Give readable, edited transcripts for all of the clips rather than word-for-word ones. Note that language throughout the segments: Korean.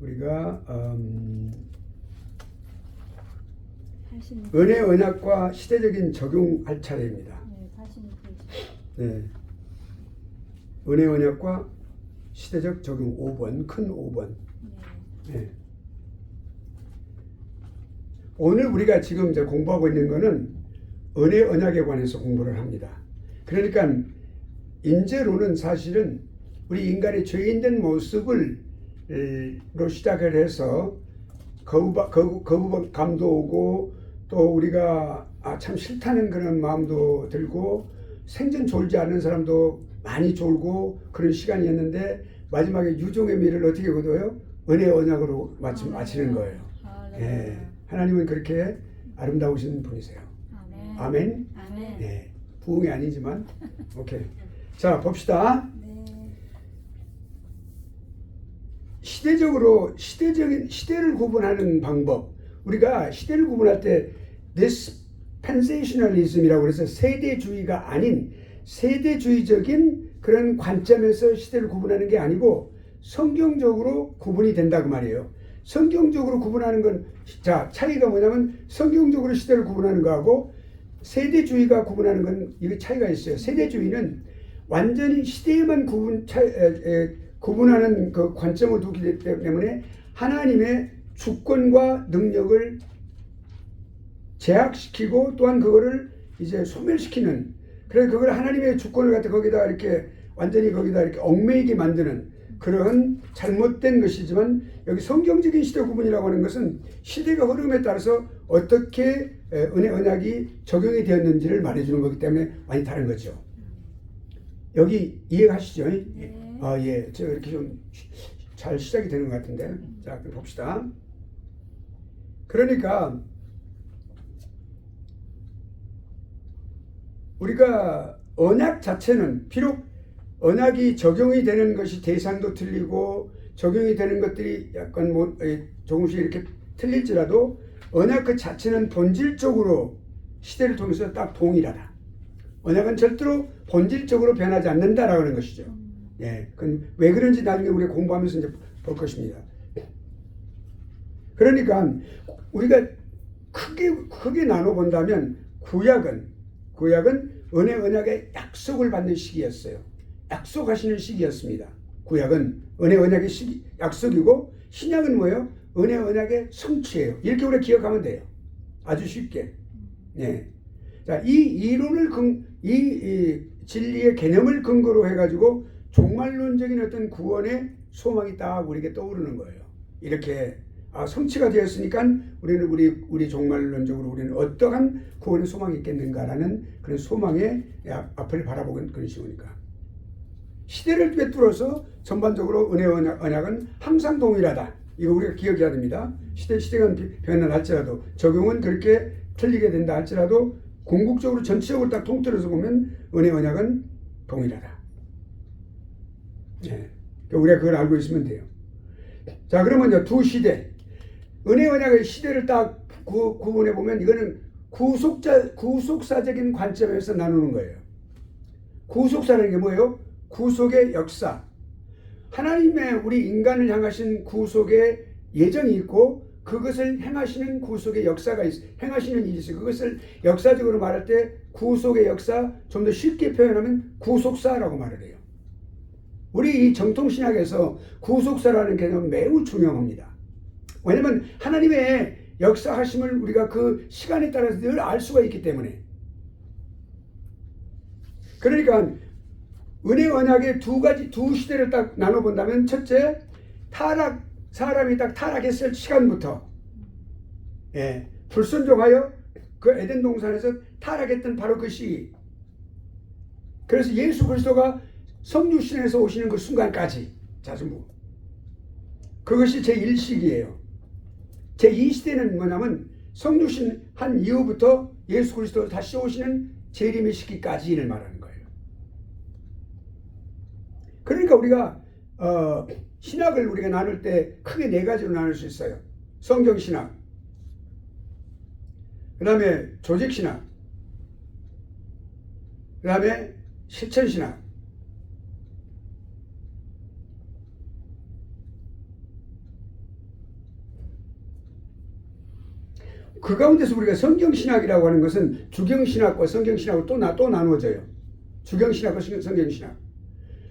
우리가 은혜 언약과 시대적인 적용할 차례입니다. 네, 46페이지. 네. 은혜 언약과 시대적 적용 5번, 큰 5번. 네. 네. 오늘 우리가 지금 이제 공부하고 있는 것은 은혜 언약에 관해서 공부를 합니다. 그러니까 인재로는 사실은 우리 인간의 죄인된 모습을 로 시작을 해서 거부감도 오고 또 우리가 참 싫다는 그런 마음도 들고 생전 졸지 않는 사람도 많이 졸고 그런 시간이었는데 마지막에 유종의 미를 어떻게 거둬요? 은혜 언약으로 마치는 거예요. 예. 하나님은 그렇게 아름다우신 분이세요. 아멘. 아멘. 아멘. 네. 부흥이 아니지만 오케이. 자, 봅시다. 네. 시대를 구분하는 방법. 우리가 시대를 구분할 때 dispensationalism이라고 해서 세대주의가 아닌 세대주의적인 그런 관점에서 시대를 구분하는 게 아니고 성경적으로 구분이 된다고 말이에요. 성경적으로 구분하는 건, 자, 차이가 뭐냐면 성경적으로 시대를 구분하는 거하고 세대주의가 구분하는 건 이게 차이가 있어요. 세대주의는 완전히 시대에만 구분하는 그 관점을 두기 때문에 하나님의 주권과 능력을 제약시키고 또한 그거를 이제 소멸시키는, 그래서 그걸 하나님의 주권을 갖다 거기다 이렇게 완전히 거기다 이렇게 얽매이게 만드는 그러한 잘못된 것이지만, 여기 성경적인 시대 구분이라고 하는 것은 시대가 흐름에 따라서 어떻게 은혜 언약이 적용이 되었는지를 말해주는 거기 때문에 많이 다른 거죠. 여기 이해가시죠? 네. 예. 저 이렇게 좀 잘 시작이 되는 것 같은데. 자, 그럼 봅시다. 그러니까 우리가 언약 자체는 비록 언약이 적용이 되는 것이 대상도 틀리고 적용이 되는 것들이 약간 뭐 조금씩 이렇게 틀릴지라도 언약 그 자체는 본질적으로 시대를 통해서 딱 동일하다. 언약은 절대로 본질적으로 변하지 않는다라고 하는 것이죠. 예, 그건 왜 그런지 나중에 우리가 공부하면서 이제 볼 것입니다. 그러니까 우리가 크게 나눠 본다면 구약은 은혜 언약의 약속을 받는 시기였어요. 약속하시는 시기였습니다. 구약은 은혜 언약의 시기, 약속이고 신약은 뭐예요? 은혜 언약의 성취예요. 이렇게 우리가 기억하면 돼요. 아주 쉽게. 예. 자, 이 이론을 이 진리의 개념을 근거로 해가지고 종말론적인 어떤 구원의 소망이 딱 우리에게 떠오르는 거예요. 이렇게 성취가 되었으니까 우리 종말론적으로 우리는 어떠한 구원의 소망이 있겠는가라는 그런 소망의 앞을 바라보는 그런 식이니까. 시대를 꿰뚫어서 전반적으로 은혜 언약은 항상 동일하다. 이거 우리가 기억해야 됩니다. 시대가 변할지라도 적용은 그렇게 틀리게 된다 할지라도 궁극적으로 전체적으로 딱 통틀어서 보면 은혜 언약은 동일하다. 네. 우리가 그걸 알고 있으면 돼요. 자, 그러면 이제 두 시대. 은혜 언약의 시대를 딱 구분해 보면 이거는 구속사적인 관점에서 나누는 거예요. 구속사라는 게 뭐예요? 구속의 역사. 하나님의 우리 인간을 향하신 구속의 예정이 있고 그것을 행하시는 구속의 역사가 행하시는 일이 있어요. 그것을 역사적으로 말할 때 구속의 역사, 좀 더 쉽게 표현하면 구속사라고 말을 해요. 우리 이 정통신학에서 구속사라는 개념은 매우 중요합니다. 왜냐하면 하나님의 역사하심을 우리가 그 시간에 따라서 늘 알 수가 있기 때문에. 그러니까 은혜 언약의 두 시대를 딱 나눠본다면, 첫째, 사람이 딱 타락했을 시간부터, 예, 불순종하여 그 에덴 동산에서 타락했던 바로 그 시기. 그래서 예수 그리스도가 성육신에서 오시는 그 순간까지 자전부. 그것이 제1시기예요. 제2시대는 뭐냐면 성육신 한 이후부터 예수 그리스도 다시 오시는 재림의 시기까지를 말하는 거예요. 그러니까 우리가 신학을 우리가 나눌 때 크게 네 가지로 나눌 수 있어요. 성경신학, 그 다음에 조직신학, 그 다음에 실천신학, 그 가운데서 우리가 성경신학이라고 하는 것은 주경신학과 성경신학으로 또 나누어져요. 주경신학과 성경신학.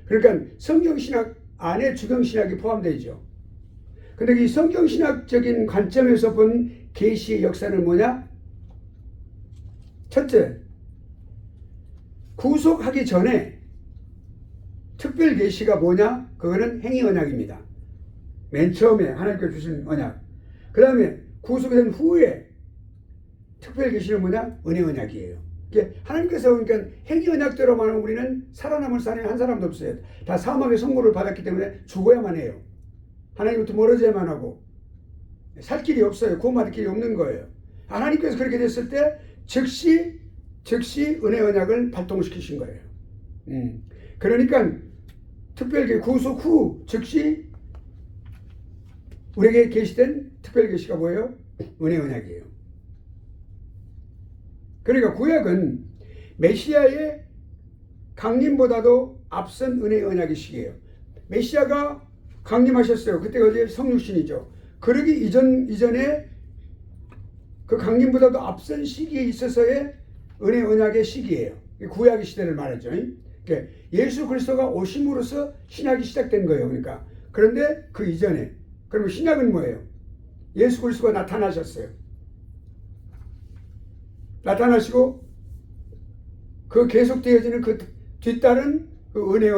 그러니까 성경신학 안에 주경신학이 포함되어 있죠. 근데 이 성경신학적인 관점에서 본 계시의 역사는 뭐냐? 첫째, 구속하기 전에 특별 계시가 뭐냐? 그거는 행위 언약입니다. 맨 처음에 하나님께서 주신 언약. 그 다음에 구속이 된 후에 특별 계시는 뭐냐? 은혜 언약이에요. 하나님께서 그러니까 행위 언약대로만 하면 우리는 살아남을 사람이 한 사람도 없어요. 다 사막의 선고를 받았기 때문에 죽어야만 해요. 하나님부터 멀어져야만 하고 살 길이 없어요. 구원받을 길이 없는 거예요. 하나님께서 그렇게 됐을 때 즉시 은혜 언약을 발동시키신 거예요. 그러니까 특별 구속 후 즉시 우리에게 계시된 특별 계시가 뭐예요? 은혜 언약이에요. 그러니까 구약은 메시아의 강림보다도 앞선 은혜 언약의 시기예요. 메시아가 강림하셨어요. 그때가 어제 성육신이죠. 그러기 이전에 그 강림보다도 앞선 시기에 있어서의 은혜 언약의 시기예요. 구약의 시대를 말하죠. 그러니까 예수 그리스도가 오심으로써 신약이 시작된 거예요. 그러니까 그런데 그 이전에 그러면 신약은 뭐예요? 예수 그리스도가 나타나셨어요. 나타나시고 그 계속되어지는 그 뒤따른 그 은혜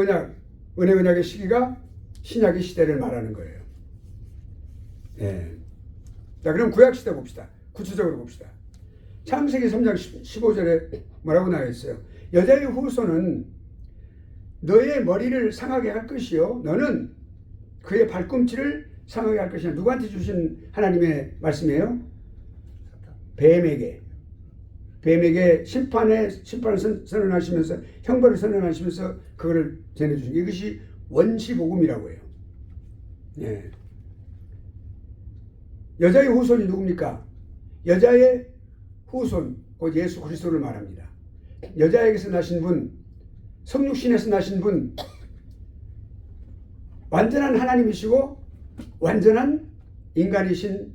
언약의 시기가 신약의 시대를 말하는 거예요. 예. 자, 그럼 구약 시대 봅시다. 구체적으로 봅시다. 창세기 3장 15절에 뭐라고 나와 있어요? 여자의 후손은 너의 머리를 상하게 할 것이요 너는 그의 발꿈치를 상하게 할 것이야. 누구한테 주신 하나님의 말씀이에요? 뱀에게 심판을 선언하시면서 형벌을 선언하시면서 그거를 전해주신 이것이 원시복음이라고 해요. 예. 여자의 후손이 누굽니까? 여자의 후손, 곧 예수 그리스도를 말합니다. 여자에게서 나신 분, 성육신에서 나신 분, 완전한 하나님이시고 완전한 인간이신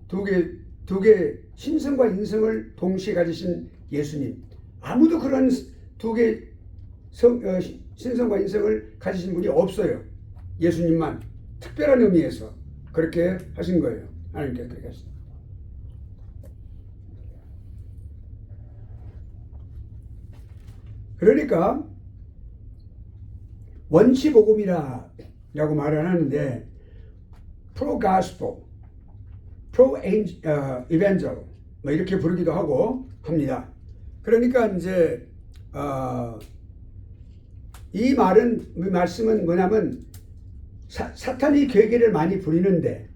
두 개 신성과 인성을 동시에 가지신 예수님. 아무도 그런 두 개 신성과 인성을 가지신 분이 없어요. 예수님만 특별한 의미에서 그렇게 하신 거예요. 하나님께서 그렇게 하신. 그러니까 원시복음이라고 말을 하는데 프로-가스펠, 프로-이벤젤 뭐 이렇게 부르기도 하고 합니다. 그러니까 이제 이 말씀은 뭐냐면 사탄이 괴계를 많이 부리는데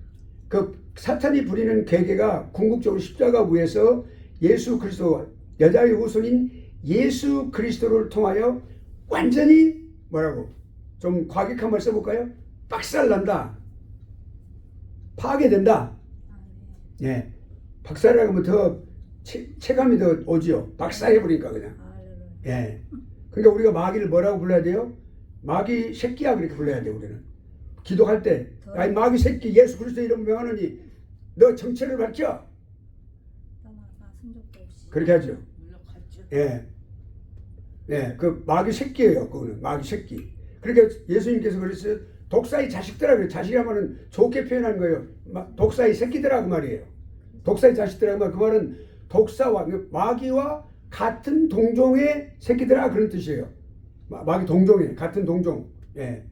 그 사탄이 부리는 괴계가 궁극적으로 십자가 위에서 예수 그리스도 여자의 후손인 예수 그리스도를 통하여 완전히 뭐라고 좀 과격한 말 써볼까요? 박살난다. 파괴된다. 예, 박살이라고 하면 더 체감이 더 오지요. 박살해버리니까 그냥. 예. 그러니까 우리가 마귀를 뭐라고 불러야 돼요? 마귀 새끼야 그렇게 불러야 돼요. 우리는 기도할 때 야, 이 마귀 새끼 예수 그리스도 이름 명하느니 너 정체를 밝혀. 그렇게 하죠. 예. 예, 그 마귀 새끼예요. 그거는 마귀 새끼. 그러니까 예수님께서 그랬어요. 독사의 자식들아 그래. 자식이라면은 좋게 표현한 거예요. 독사의 새끼들아 그 말이에요. 독사의 자식들아 그 말은 독사와 마귀와 같은 동종의 새끼들아 그런 뜻이에요. 마귀 동종에 같은 동종. 예.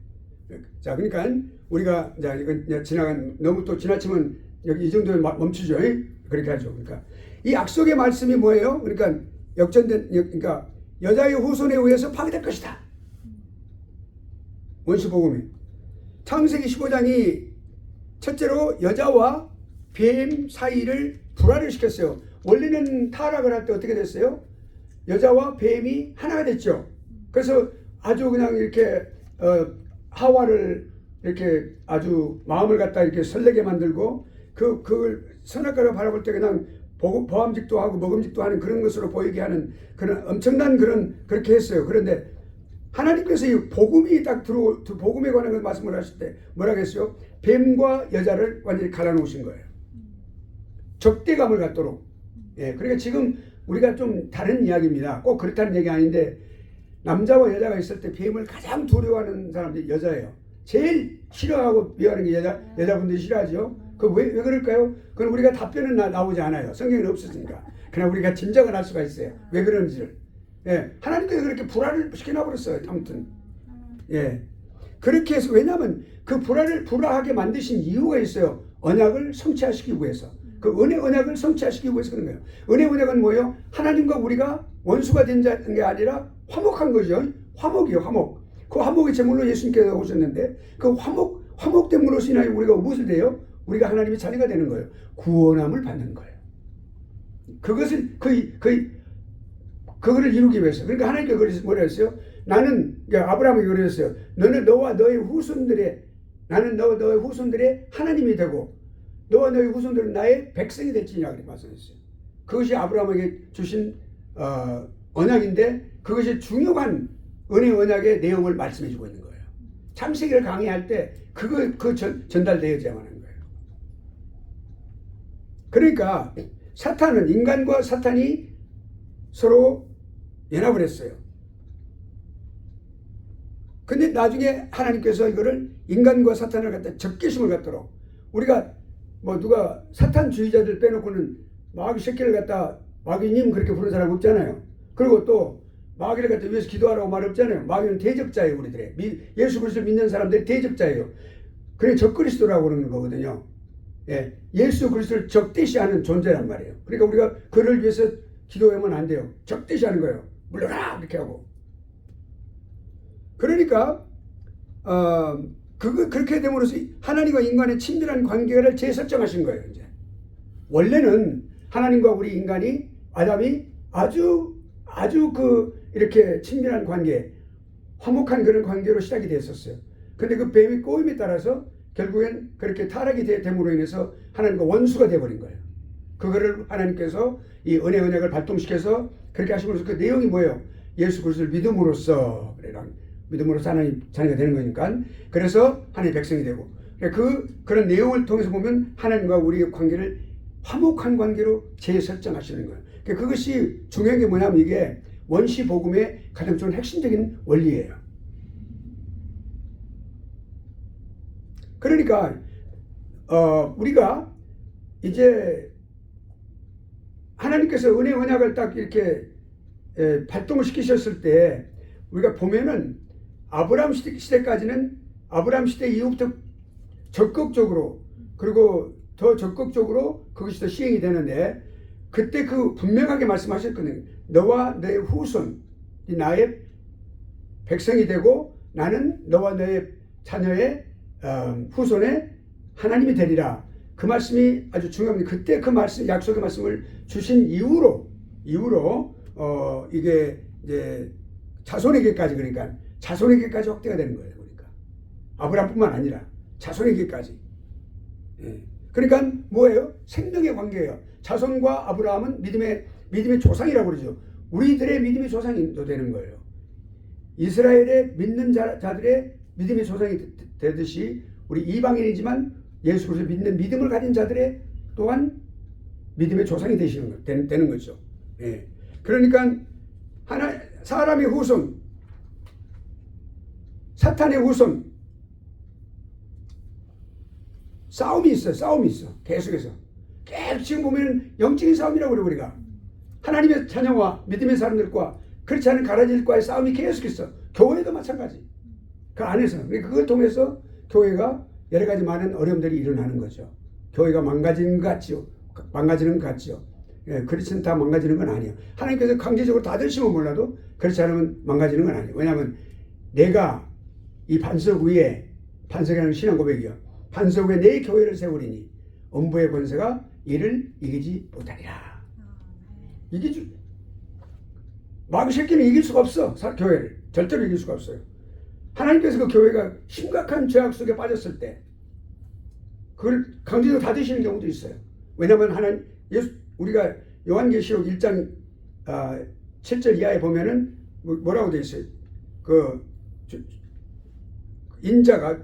자, 그러니까 우리가 자 이건 너무 또 지나치면 여기 이 정도에 멈추죠. 그렇게 하죠. 그러니까 이 약속의 말씀이 뭐예요? 그러니까 그러니까 여자의 후손에 의해서 파괴될 것이다. 원시복음이. 창세기 15장이 첫째로 여자와 뱀 사이를 불화를 시켰어요. 원래는 타락을 할 때 어떻게 됐어요? 여자와 뱀이 하나가 됐죠. 그래서 아주 그냥 이렇게 하와를 이렇게 아주 마음을 갖다 이렇게 설레게 만들고 그걸 선악과를 바라볼 때 그냥 보암직도 하고 먹음직도 하는 그런 것으로 보이게 하는 그런 엄청난 그렇게 했어요. 그런데 하나님께서 이 복음이 딱 복음에 관한 걸 말씀을 하실 때 뭐라고 했어요? 뱀과 여자를 완전히 갈라놓으신 거예요. 적대감을 갖도록. 예, 그러니까 지금 우리가 좀 다른 이야기입니다. 꼭 그렇다는 얘기 아닌데 남자와 여자가 있을 때 뱀을 가장 두려워하는 사람들이 여자예요. 제일 싫어하고 미워하는 게 여자분들이 싫어하죠. 왜 그럴까요? 그건 우리가 답변은 나오지 않아요. 성경에는 없으니까. 그냥 우리가 짐작을 할 수가 있어요. 왜 그런지를. 예, 하나님께서 그렇게 불화를 시켜놔버렸어요. 아무튼. 예. 그렇게 해서, 왜냐하면 그 불화하게 만드신 이유가 있어요. 언약을 성취하시키기 위해서. 그 언약을 성취하시키기 위해서 그런 거예요. 언약은 뭐예요? 하나님과 우리가 원수가 된 게 아니라 화목한 거죠. 화목이요, 화목. 그 화목의 제물로 예수님께서 오셨는데, 그 화목됨으로써 인하여 우리가 무엇을 돼요? 우리가 하나님의 자녀가 되는 거예요. 구원함을 받는 거예요. 그것을 그거를 이루기 위해서. 그러니까 하나님께서 그래서 뭐라 했어요? 그러니까 아브라함이 그랬어요. 나는 너와 너의 후손들의 하나님이 되고 너와 너의 후손들은 나의 백성이 될지니라 그렇게 말씀했어요. 그것이 아브라함에게 주신 언약인데 그것이 중요한 은혜 언약의 내용을 말씀해 주고 있는 거예요. 창세기를 강의할 때 전달되어야만 하는 거예요. 그러니까 사탄은, 인간과 사탄이 서로 연합을 했어요. 근데 나중에 하나님께서 이거를 인간과 사탄을 갖다 적개심을 갖도록, 우리가 누가 사탄주의자들 빼놓고는 마귀 새끼를 갖다 마귀님 그렇게 부르는 사람 없잖아요. 그리고 또 마귀를 갖다 위해서 기도하라고 말 없잖아요. 마귀는 대적자예요. 우리들의 예수 그리스도를 믿는 사람들이 대적자예요. 그래 적그리스도라고 그러는 거거든요. 예, 예수 그리스도를 적대시하는 존재란 말이에요. 그러니까 우리가 그를 위해서 기도하면 안 돼요. 적대시하는 거예요. 물러나 이렇게 하고. 그러니까 그렇게 됨으로써 하나님과 인간의 친밀한 관계를 재설정하신 거예요. 이제 원래는 하나님과 우리 인간이 아담이 아주 이렇게 친밀한 관계, 화목한 그런 관계로 시작이 됐었어요. 근데 그 뱀의 꼬임에 따라서 결국엔 그렇게 타락이 됨으로 인해서 하나님과 원수가 되어버린 거예요. 그거를 하나님께서 이 은혜 언약을 발동시켜서 그렇게 하심으로써 그 내용이 뭐예요? 예수 그리스도를 믿음으로써 하나님 자녀가 되는 거니까. 그래서 하나님의 백성이 되고, 그런 내용을 통해서 보면 하나님과 우리의 관계를 화목한 관계로 재설정하시는 거예요. 그것이 중요한 게 뭐냐면 이게 원시 복음의 가장 좋은 핵심적인 원리예요. 그러니까 우리가 이제 하나님께서 은혜 언약을 딱 이렇게 발동을 시키셨을 때 우리가 보면은 아브라함 시대까지는 아브라함 시대 이후부터 적극적으로, 그리고 더 적극적으로 그것이 더 시행이 되는데, 그때 분명하게 말씀하셨거든요. 너와 너의 후손이 나의 백성이 되고 나는 너와 너의 자녀의 후손의 하나님이 되리라. 그 말씀이 아주 중요합니다. 그때 그 말씀, 약속의 말씀을 주신 이후로 이게 이제 자손에게까지, 그러니까 자손에게까지 확대가 되는 거예요. 그러니까 아브라함뿐만 아니라 자손에게까지. 예. 그러니까 뭐예요? 생명의 관계예요. 자손과 아브라함은 믿음의 조상이라고 그러죠. 우리들의 믿음의 조상이 되는 거예요. 이스라엘의 믿는 자들의 믿음의 조상이 되듯이 우리 이방인이지만 예수 그리스도를 믿는 믿음을 가진 자들의 또한 믿음의 조상이 되는 거죠. 예. 그러니까 사람의 후손, 사탄의 후손, 싸움이 있어. 계속해서. 계속 지금 보면 영적인 싸움이라고 그래요, 우리가. 하나님의 자녀와 믿음의 사람들과 그렇지 않은 가라질과의 싸움이 계속했어. 교회도 마찬가지. 그 안에서. 그걸 통해서 교회가 여러 가지 많은 어려움들이 일어나는 거죠. 교회가 망가지는 것 같지요. 예, 그렇지는 다 망가지는 건 아니에요. 하나님께서 강제적으로 다 드시면 몰라도 그렇지 않으면 망가지는 건 아니에요. 왜냐하면 내가 이 반석 위에, 반석이라는 신앙 고백이요. 반석 위에 내 교회를 세우리니 음부의 권세가 이를 이기지 못하리라. 마귀 새끼는 이길 수가 없어. 교회를 절대로 이길 수가 없어요. 하나님께서 그 교회가 심각한 죄악 속에 빠졌을 때 그걸 강제적으로 닫으시는 경우도 있어요. 왜냐하면 우리가 요한계시록 1장 7절 이하에 보면은 뭐라고 되어 있어요? 인자가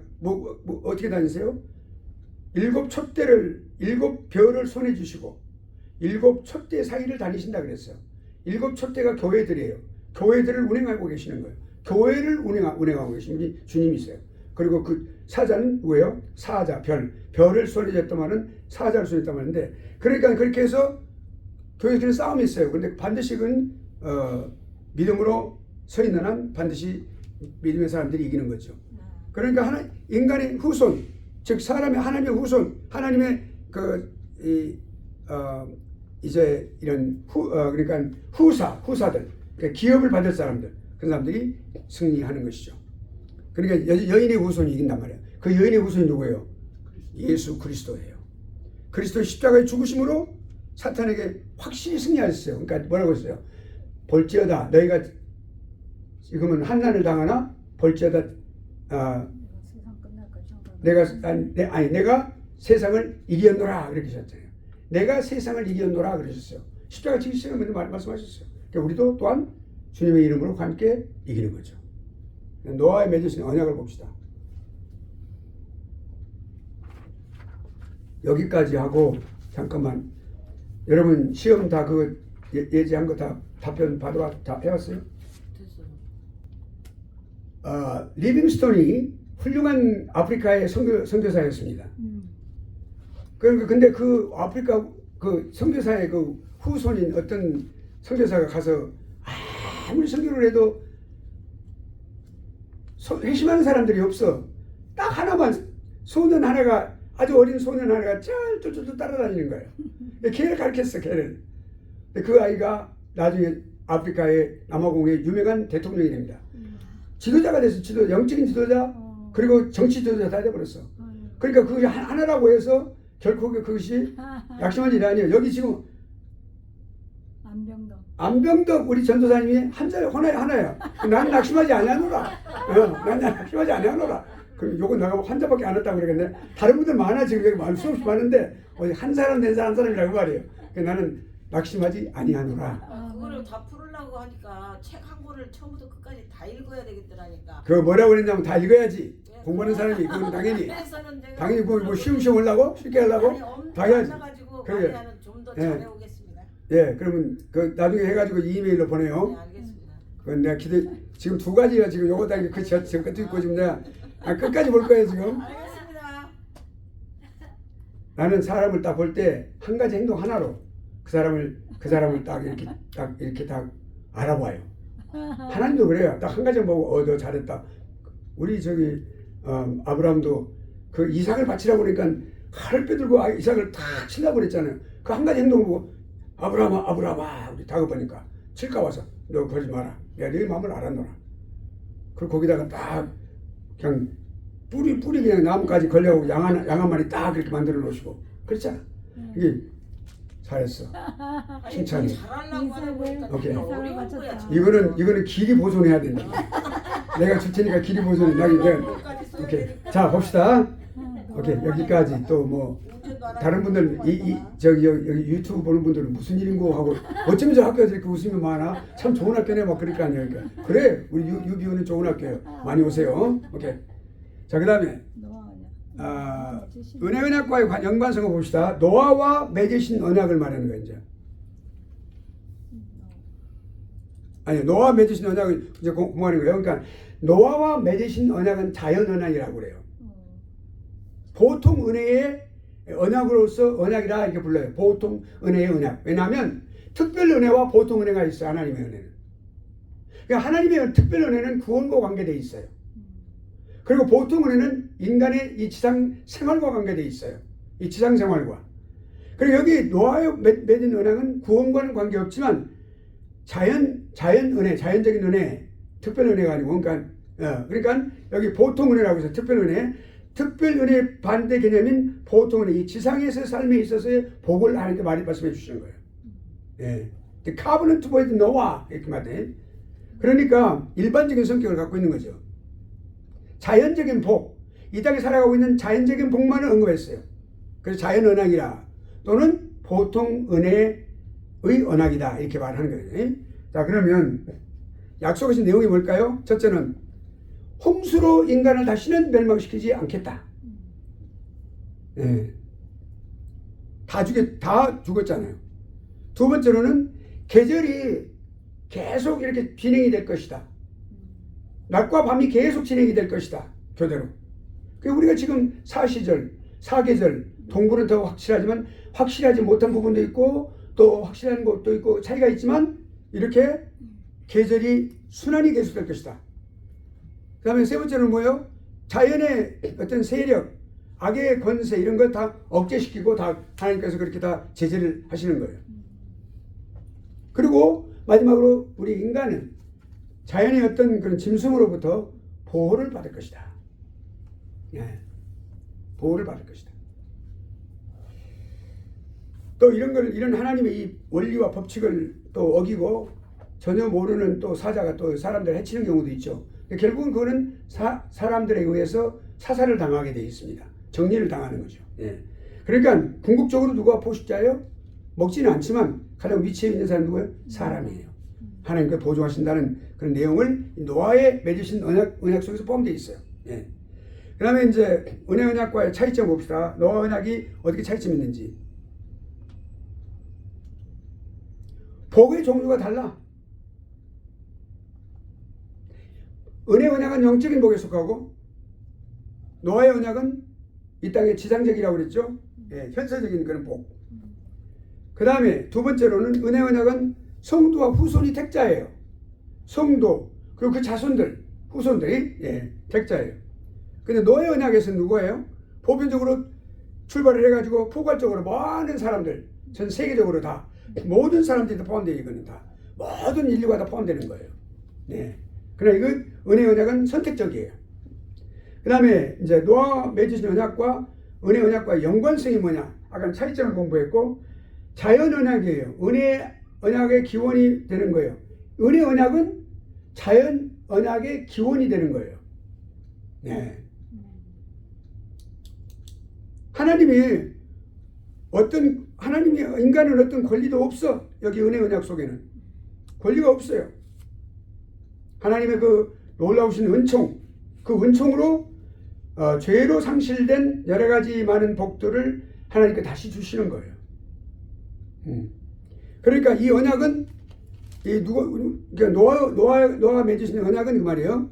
어떻게 다니세요? 7 별을 손에 주시고 일곱 촛대 사이를 다니신다 그랬어요. 일곱 촛대가 교회들이에요. 교회들을 운행하고 계시는 거예요. 교회를 운행하고 계신 분이 주님이세요. 그리고 그 사자는 누구예요? 사자, 별을 손에 쥐었다마는 사자를 손에 쥐었단 말인데, 그러니까 그렇게 해서 교회들은 싸움이 있어요. 그런데 반드시 그건 믿음으로 서 있는 한 반드시 믿음의 사람들이 이기는 거죠. 그러니까 인간의 후손, 즉 사람의 하나님의 후손, 하나님의 이제 이런 그러니까 후사들, 그러니까 기업을 받을 사람들, 그 사람들이 승리하는 것이죠. 그러니까 여인의 후손이 이긴단 말이에요. 그 여인의 후손이 누구예요? 예수 그리스도예요. 그리스도의 십자가의 죽으심으로 사탄에게 확실히 승리하셨어요. 그러니까 뭐라고 했어요? 볼지어다 너희가 지금은 환난을 당하나 볼지어다 내가 세상을 이겼노라 그렇게 하셨잖아요. 내가 세상을 이겼노라 그러셨어요. 십자가 지기시는 말씀하셨어요. 그러니까 우리도 또한 주님의 이름으로 함께 이기는 거죠. 노아에 맺으신 언약을 봅시다. 여기까지 하고 잠깐만, 여러분 시험 다 그 예지한 거 다 답변 받아 다 해왔어요? 됐어요. 리빙스톤이 훌륭한 아프리카의 선교사였습니다. 그러니까 근데 그 아프리카 그 선교사의 그 후손인 어떤 선교사가 가서 아무리 선교를 해도 회심하는 사람들이 없어. 딱 하나만, 소년 하나가, 아주 어린 소년 하나가 쫄쫄쫄 따라다니는 거예요. 걔를 가르쳤어, 걔를. 그 아이가 나중에 아프리카의 남아공의 유명한 대통령이 됩니다. 지도자가 됐어. 영적인 지도자, 그리고 정치 지도자 다 돼버렸어. 그러니까 그것이 하나라고 해서 결코 그것이 약심한 일이 아니에요. 여기 지금 안병덕 우리 전도사님이 하나야. 나는 낙심하지 아니하노라. 나는 낙심하지 아니하노라. 그럼 요건 내가 환자밖에 안 왔다고 그러겠네. 다른 분들 많아, 지금 여기 수없이 많은데 한 사람 낸 사람 한 사람이라고 말이에요. 나는 낙심하지 아니하노라. 그거를 다 풀으려고 하니까 책 한 권을 처음부터 끝까지 다 읽어야 되겠더라니까. 그거 뭐라고 그랬냐면 다 읽어야지. 공부하는 사람이 그건 당연히 뭐 쉬움 하려고 쉽게 하려고 다 해야지. 그래. 좀더 잘해오겠습니다. 예, 그러면 그 나중에 해가지고 이메일로 보내요. 네, 알겠습니다. 그건 내가 지금 두 가지야. 지금 요거 다 저 끝도 있고 지금 내가 끝까지 볼 거예요 지금. 알겠습니다. 나는 사람을 딱 볼 때 한 가지 행동 하나로 그 사람을 딱 이렇게 딱 알아봐요. 하나님도 그래요. 딱 한 가지 보고 너 잘했다. 우리 저기 아브라함도 그 이삭을 바치라고 그러니까 칼을 빼들고 이삭을 탁 치려고 그랬잖아요. 그 한 가지 행동 보고 아브라함아 우리 다급하니까 칠까 와서 너 그러지 마라. 내가 네 마음을 알았노라. 그리고 거기다가 딱 그냥 뿌리 그냥 나무까지 걸려고 양 한 마리 딱 그렇게 만들어 놓으시고 그랬잖아. 이게 잘했어. 칭찬이. 잘하려고 하는 거니까 오케이. 어려운 거야. 이거는 길이 보존해야 된다. 내가 줄 테니까 길이 보존해. 오케이. 자 봅시다. 오케이 여기까지. 또 뭐 다른 분들 여기 유튜브 보는 분들은 무슨 일인고 하고 어쩌면 저 학교에서 이렇게 웃음이 많아. 참 좋은 학교네 막 그럴 거 아니에요. 그러니까. 그래 우리 유비오는 좋은 학교예요. 많이 오세요. 오케이. 자 그다음에 은혜 언약과의 연관성을 봅시다. 노아와 맺으신 언약을 말하는 거예요. 이제. 아니 노아와 맺으신 언약을 이제 공부하는 거예요. 그러니까 노아와 맺으신 언약은 자연 언약이라고 그래요. 보통 은혜의 언약으로서 언약이라 이렇게 불러요. 보통 은혜의 언약. 왜냐하면 특별 은혜와 보통 은혜가 있어요. 하나님의 은혜는. 그러니까 하나님의 특별 은혜는 구원과 관계되어 있어요. 그리고 보통 은혜는 인간의 이 지상 생활과 관계되어 있어요. 이 지상 생활과. 그리고 여기 노아에 맺은 언약은 구원과는 관계없지만 자연 은혜, 자연적인 은혜, 특별 은혜가 아니고 그러니까 여기 보통 은혜라고 해서 특별 은혜. 특별 은혜의 반대 개념인 보통 은혜, 이 지상에서 삶에 있어서의 복을 하나님께 말씀해 주시는 거예요. 예. The covenant with Noah 이렇게 말해. 그러니까 일반적인 성격을 갖고 있는 거죠. 자연적인 복, 이 땅에 살아가고 있는 자연적인 복만을 언급했어요. 그래서 자연 언약이라 또는 보통 은혜의 언약이다 이렇게 말하는 거예요. 자 그러면 약속하신 내용이 뭘까요? 첫째는 홍수로 인간을 다시는 멸망시키지 않겠다. 예. 다 죽었잖아요. 두 번째로는 계절이 계속 이렇게 진행이 될 것이다. 낮과 밤이 계속 진행이 될 것이다. 교대로. 우리가 지금 사시절, 사계절, 동부는 더 확실하지만 확실하지 못한 부분도 있고 또 확실한 것도 있고 차이가 있지만 이렇게 계절이 순환이 계속될 것이다. 그 다음에 세 번째는 뭐예요? 자연의 어떤 세력, 악의 권세 이런 걸 다 억제시키고 다 하나님께서 그렇게 다 제재를 하시는 거예요. 그리고 마지막으로 우리 인간은 자연의 어떤 그런 짐승으로부터 보호를 받을 것이다. 예. 보호를 받을 것이다. 또 이런 하나님의 이 원리와 법칙을 또 어기고 전혀 모르는 또 사자가 또 사람들을 해치는 경우도 있죠. 결국은 그거는 사람들에 의해서 사살을 당하게 되어 있습니다. 정리를 당하는 거죠. 예. 그러니까 궁극적으로 누가 포식자예요? 먹지는 않지만 가장 위치에 있는 사람은 누구예요? 사람이에요. 하나님께 보조하신다는 그런 내용을 노아에 맺으신 언약 속에서 포함되어 있어요. 예. 그 다음에 이제 은혜 언약과의 차이점 봅시다. 노아 언약이 어떻게 차이점이 있는지. 복의 종류가 달라. 은혜 언약은 영적인 복에 속하고 노아의 언약은 이 땅의 지상적이라고 그랬죠. 예, 현세적인 그런 복. 그 다음에 두 번째로는 은혜 언약은 성도와 후손이 택자예요. 성도 그리고 그 자손들 후손들이 택자예요. 근데 노아의 언약에서는 누구예요? 보편적으로 출발을 해가지고 포괄적으로 많은 사람들 전 세계적으로 다 모든 사람들이 다 포함되어 이거는 다 모든 인류가 다 포함되는 거예요. 네. 그러나 이건 은혜 언약은 선택적이에요. 그 다음에 이제 노아 맺으신 언약과 은혜 언약과의 연관성이 뭐냐? 아까 차이점을 공부했고 자연 언약이에요. 은혜 언약의 기원이 되는 거예요. 은혜 언약은 자연 언약의 기원이 되는 거예요. 네. 하나님이 인간은 어떤 권리도 없어. 여기 은혜 언약 속에는 권리가 없어요. 하나님의 그 놀라우신 은총, 그 은총으로 죄로 상실된 여러 가지 많은 복들을 하나님께 다시 주시는 거예요. 그러니까 이 언약은 노아가 맺으신 언약은 그 말이에요.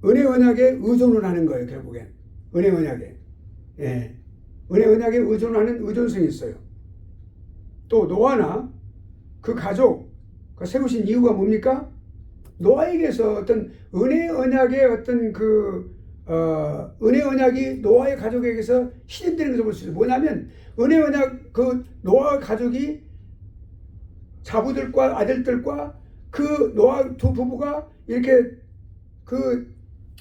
은혜 언약에 의존을 하는 거예요. 결국엔 은혜 언약에. 예. 은혜 언약에 의존하는 의존성이 있어요. 또 노아나 그 가족 세우신 이유가 뭡니까? 노아에게서 어떤 은혜 언약의 어떤 은혜 언약이 노아의 가족에게서 실현되는 것을 볼 수 있어요. 뭐냐면 은혜 언약 그 노아 가족이 자부들과 아들들과 그 노아 두 부부가 이렇게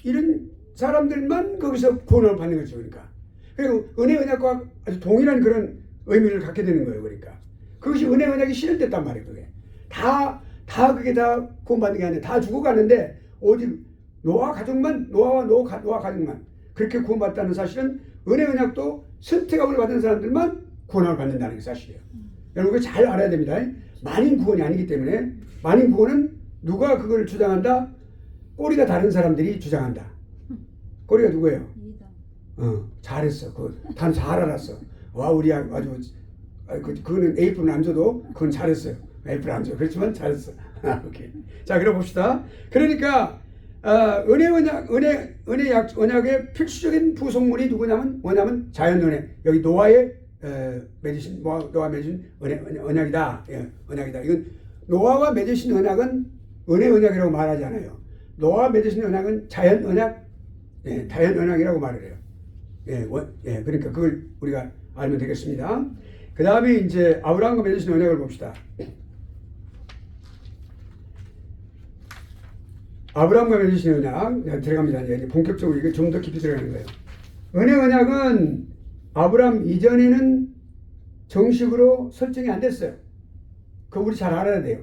이런 사람들만 거기서 구원을 받는 거죠. 그러니까 그리고 은혜 언약과 아주 동일한 그런 의미를 갖게 되는 거예요. 그러니까 그것이 은혜 언약이 실현됐단 말이에요. 그게 그게 다 구원받는 게 아니라 다 죽어가는데 오직 노아 가족만 노아 가족만 그렇게 구원받다는 사실은 은혜 언약도 선택함을 받은 사람들만 구원을 받는다는 게 사실이에요. 여러분 그거 잘 알아야 됩니다. 만인 구원이 아니기 때문에 만인 구원은 누가 그걸 주장한다? 꼬리가 다른 사람들이 주장한다. 꼬리가 누구예요? 잘했어. 단 잘 알았어. 와 우리 아주 그거는 A뿔은 안 줘도 그건 잘했어요. A뿔 안 줘. 그렇지만 잘했어. 오케이. 자 그럼 봅시다. 그러니까 은혜 언약의 필수적인 부속물이 뭐냐면 자연 은혜. 여기 노아의 노아 맺으신 언약이다. 예, 언약이다. 이건 노아와 맺으신 언약은 은혜 언약이라고 말하지 않아요. 노아 맺으신 언약은 자연 언약, 자연 언약이라고 말을 해요. 그러니까 그걸 우리가 알면 되겠습니다. 그 다음에 이제 아브라함과 맺으신 언약을 봅시다. 아브라함과 맺으신 언약 들어갑니다. 이제 본격적으로 이게 좀 더 깊이 들어가는 거예요. 은혜 언약은 아브라함 이전에는 정식으로 설정이 안 됐어요. 그거 우리 잘 알아야 돼요.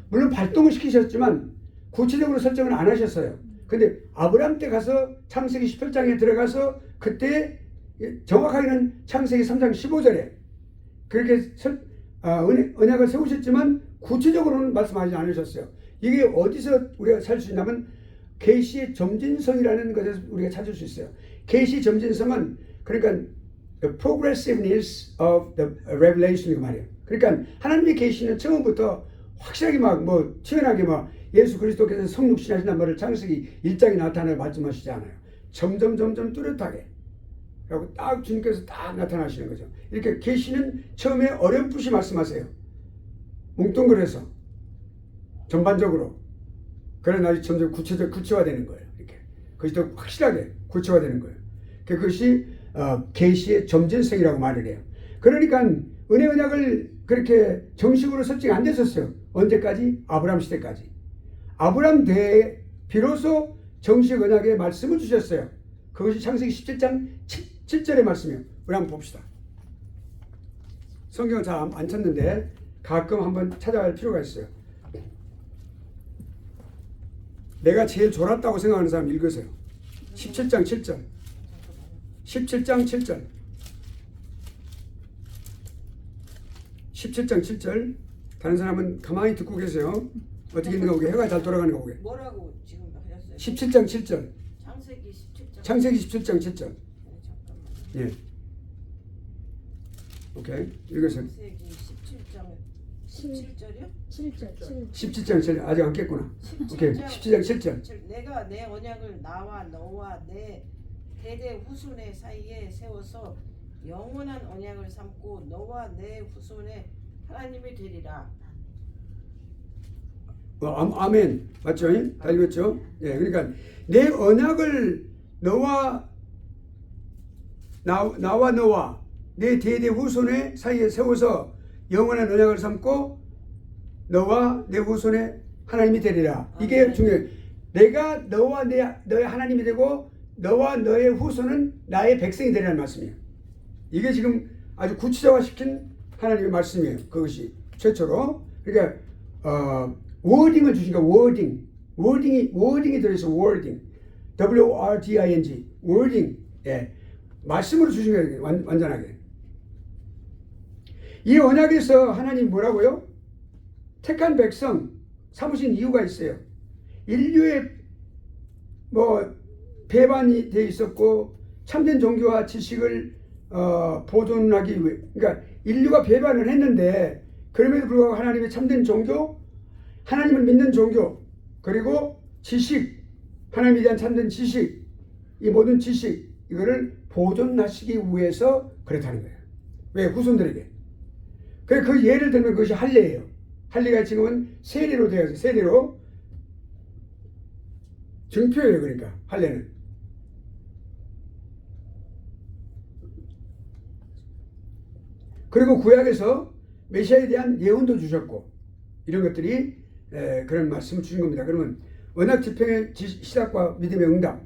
물론 발동을 시키셨지만 구체적으로 설정을 안 하셨어요. 근데 아브라함 때 가서 창세기 18장에 들어가서 그때 정확하게는 창세기 3장 15절에 그렇게 언약을 세우셨지만 구체적으로는 말씀하지 않으셨어요. 이게 어디서 우리가 찾을 수 있냐면 계시의 점진성이라는 것에서 우리가 찾을 수 있어요. 계시 점진성은 그러니까 the progressiveness of the revelation 그 말이에요. 그러니까 하나님의 계시는 처음부터 확실하게 막 뭐 튀어나게 막 예수 그리스도께서 성육신하신다는 말을 창세기 1장에 나타내 말씀하시지 않아요. 점점 뚜렷하게. 그리고 딱 주님께서 딱 나타나시는 거죠. 이렇게 계시는 처음에 어렴풋이 말씀하세요. 뭉뚱그려서 전반적으로. 그러나 점점 구체화되는 거예요. 이렇게 그것이 더 확실하게 구체화되는 거예요. 그것이 계시의 점진성이라고 말을 해요. 그러니까 은혜 언약을 그렇게 정식으로 설정 안 됐었어요. 언제까지? 아브라함 시대까지. 아브라함 대에 비로소 정식 언약의 말씀을 주셨어요. 그것이 창세기 17장 7절의 말씀이에요. 우리 한번 봅시다. 성경을 잘 안 찾는데 가끔 한번 찾아갈 필요가 있어요. 내가 제일 졸았다고 생각하는 사람 읽으세요. 17장 7절. 17장 7절. 17장 7절. 다른 사람은 가만히 듣고 계세요. 어떻게 있는가 보게. 해가 잘 돌아가는가 보게. 뭐라고 지금 하셨어요? 17장 7절. 창세기 17장. 창세기 17장 7절. 잠깐만. 예. 오케이. 읽으세요. 창세기 17장 17절이요? 7절. 17장 7절. 아직 안 깼구나. 오케이. 17장 7절. 내가 내 언약을 나와 너와 내 대대 후손의 사이에 세워서 영원한 언약을 삼고 너와 내 후손의 하나님이 되리라. 아멘. 맞죠? 다 읽었죠? 예. 그러니까 내 언약을 나와 너와 내 대대 후손의 사이에 세워서 영원한 언약을 삼고 너와 내 후손의 하나님이 되리라. 이게 아멘. 중요해요. 내가 너와 너의 하나님이 되고 너와 너의 후손은 나의 백성이 되리라는 말씀이에요. 이게 지금 아주 구체화시킨 하나님의 말씀이에요. 그것이 최초로. 그러니까 워딩을 주시니까 워딩이 들어있어. 워딩. W-O-R-D-I-N-G. 워딩. 예. 말씀으로 주신 거예요. 완전하게. 이 언약에서 하나님 뭐라고요? 택한 백성 삼으신 이유가 있어요. 인류의 배반이 돼 있었고 참된 종교와 지식을 보존하기 위해, 그러니까 인류가 배반을 했는데 그럼에도 불구하고 하나님의 참된 종교, 하나님을 믿는 종교, 그리고 지식, 하나님에 대한 참된 지식, 이 모든 지식 이거를 보존하시기 위해서 그렇다는 거예요. 왜? 후손들에게. 그 예를 들면 그것이 할례예요. 할례가 지금은 세례로 되어서 세례로 증표예요. 그러니까 할례는. 그리고 구약에서 메시아에 대한 예언도 주셨고 이런 것들이 그런 말씀을 주신 겁니다. 그러면 언약 집행의 시작과 믿음의 응답.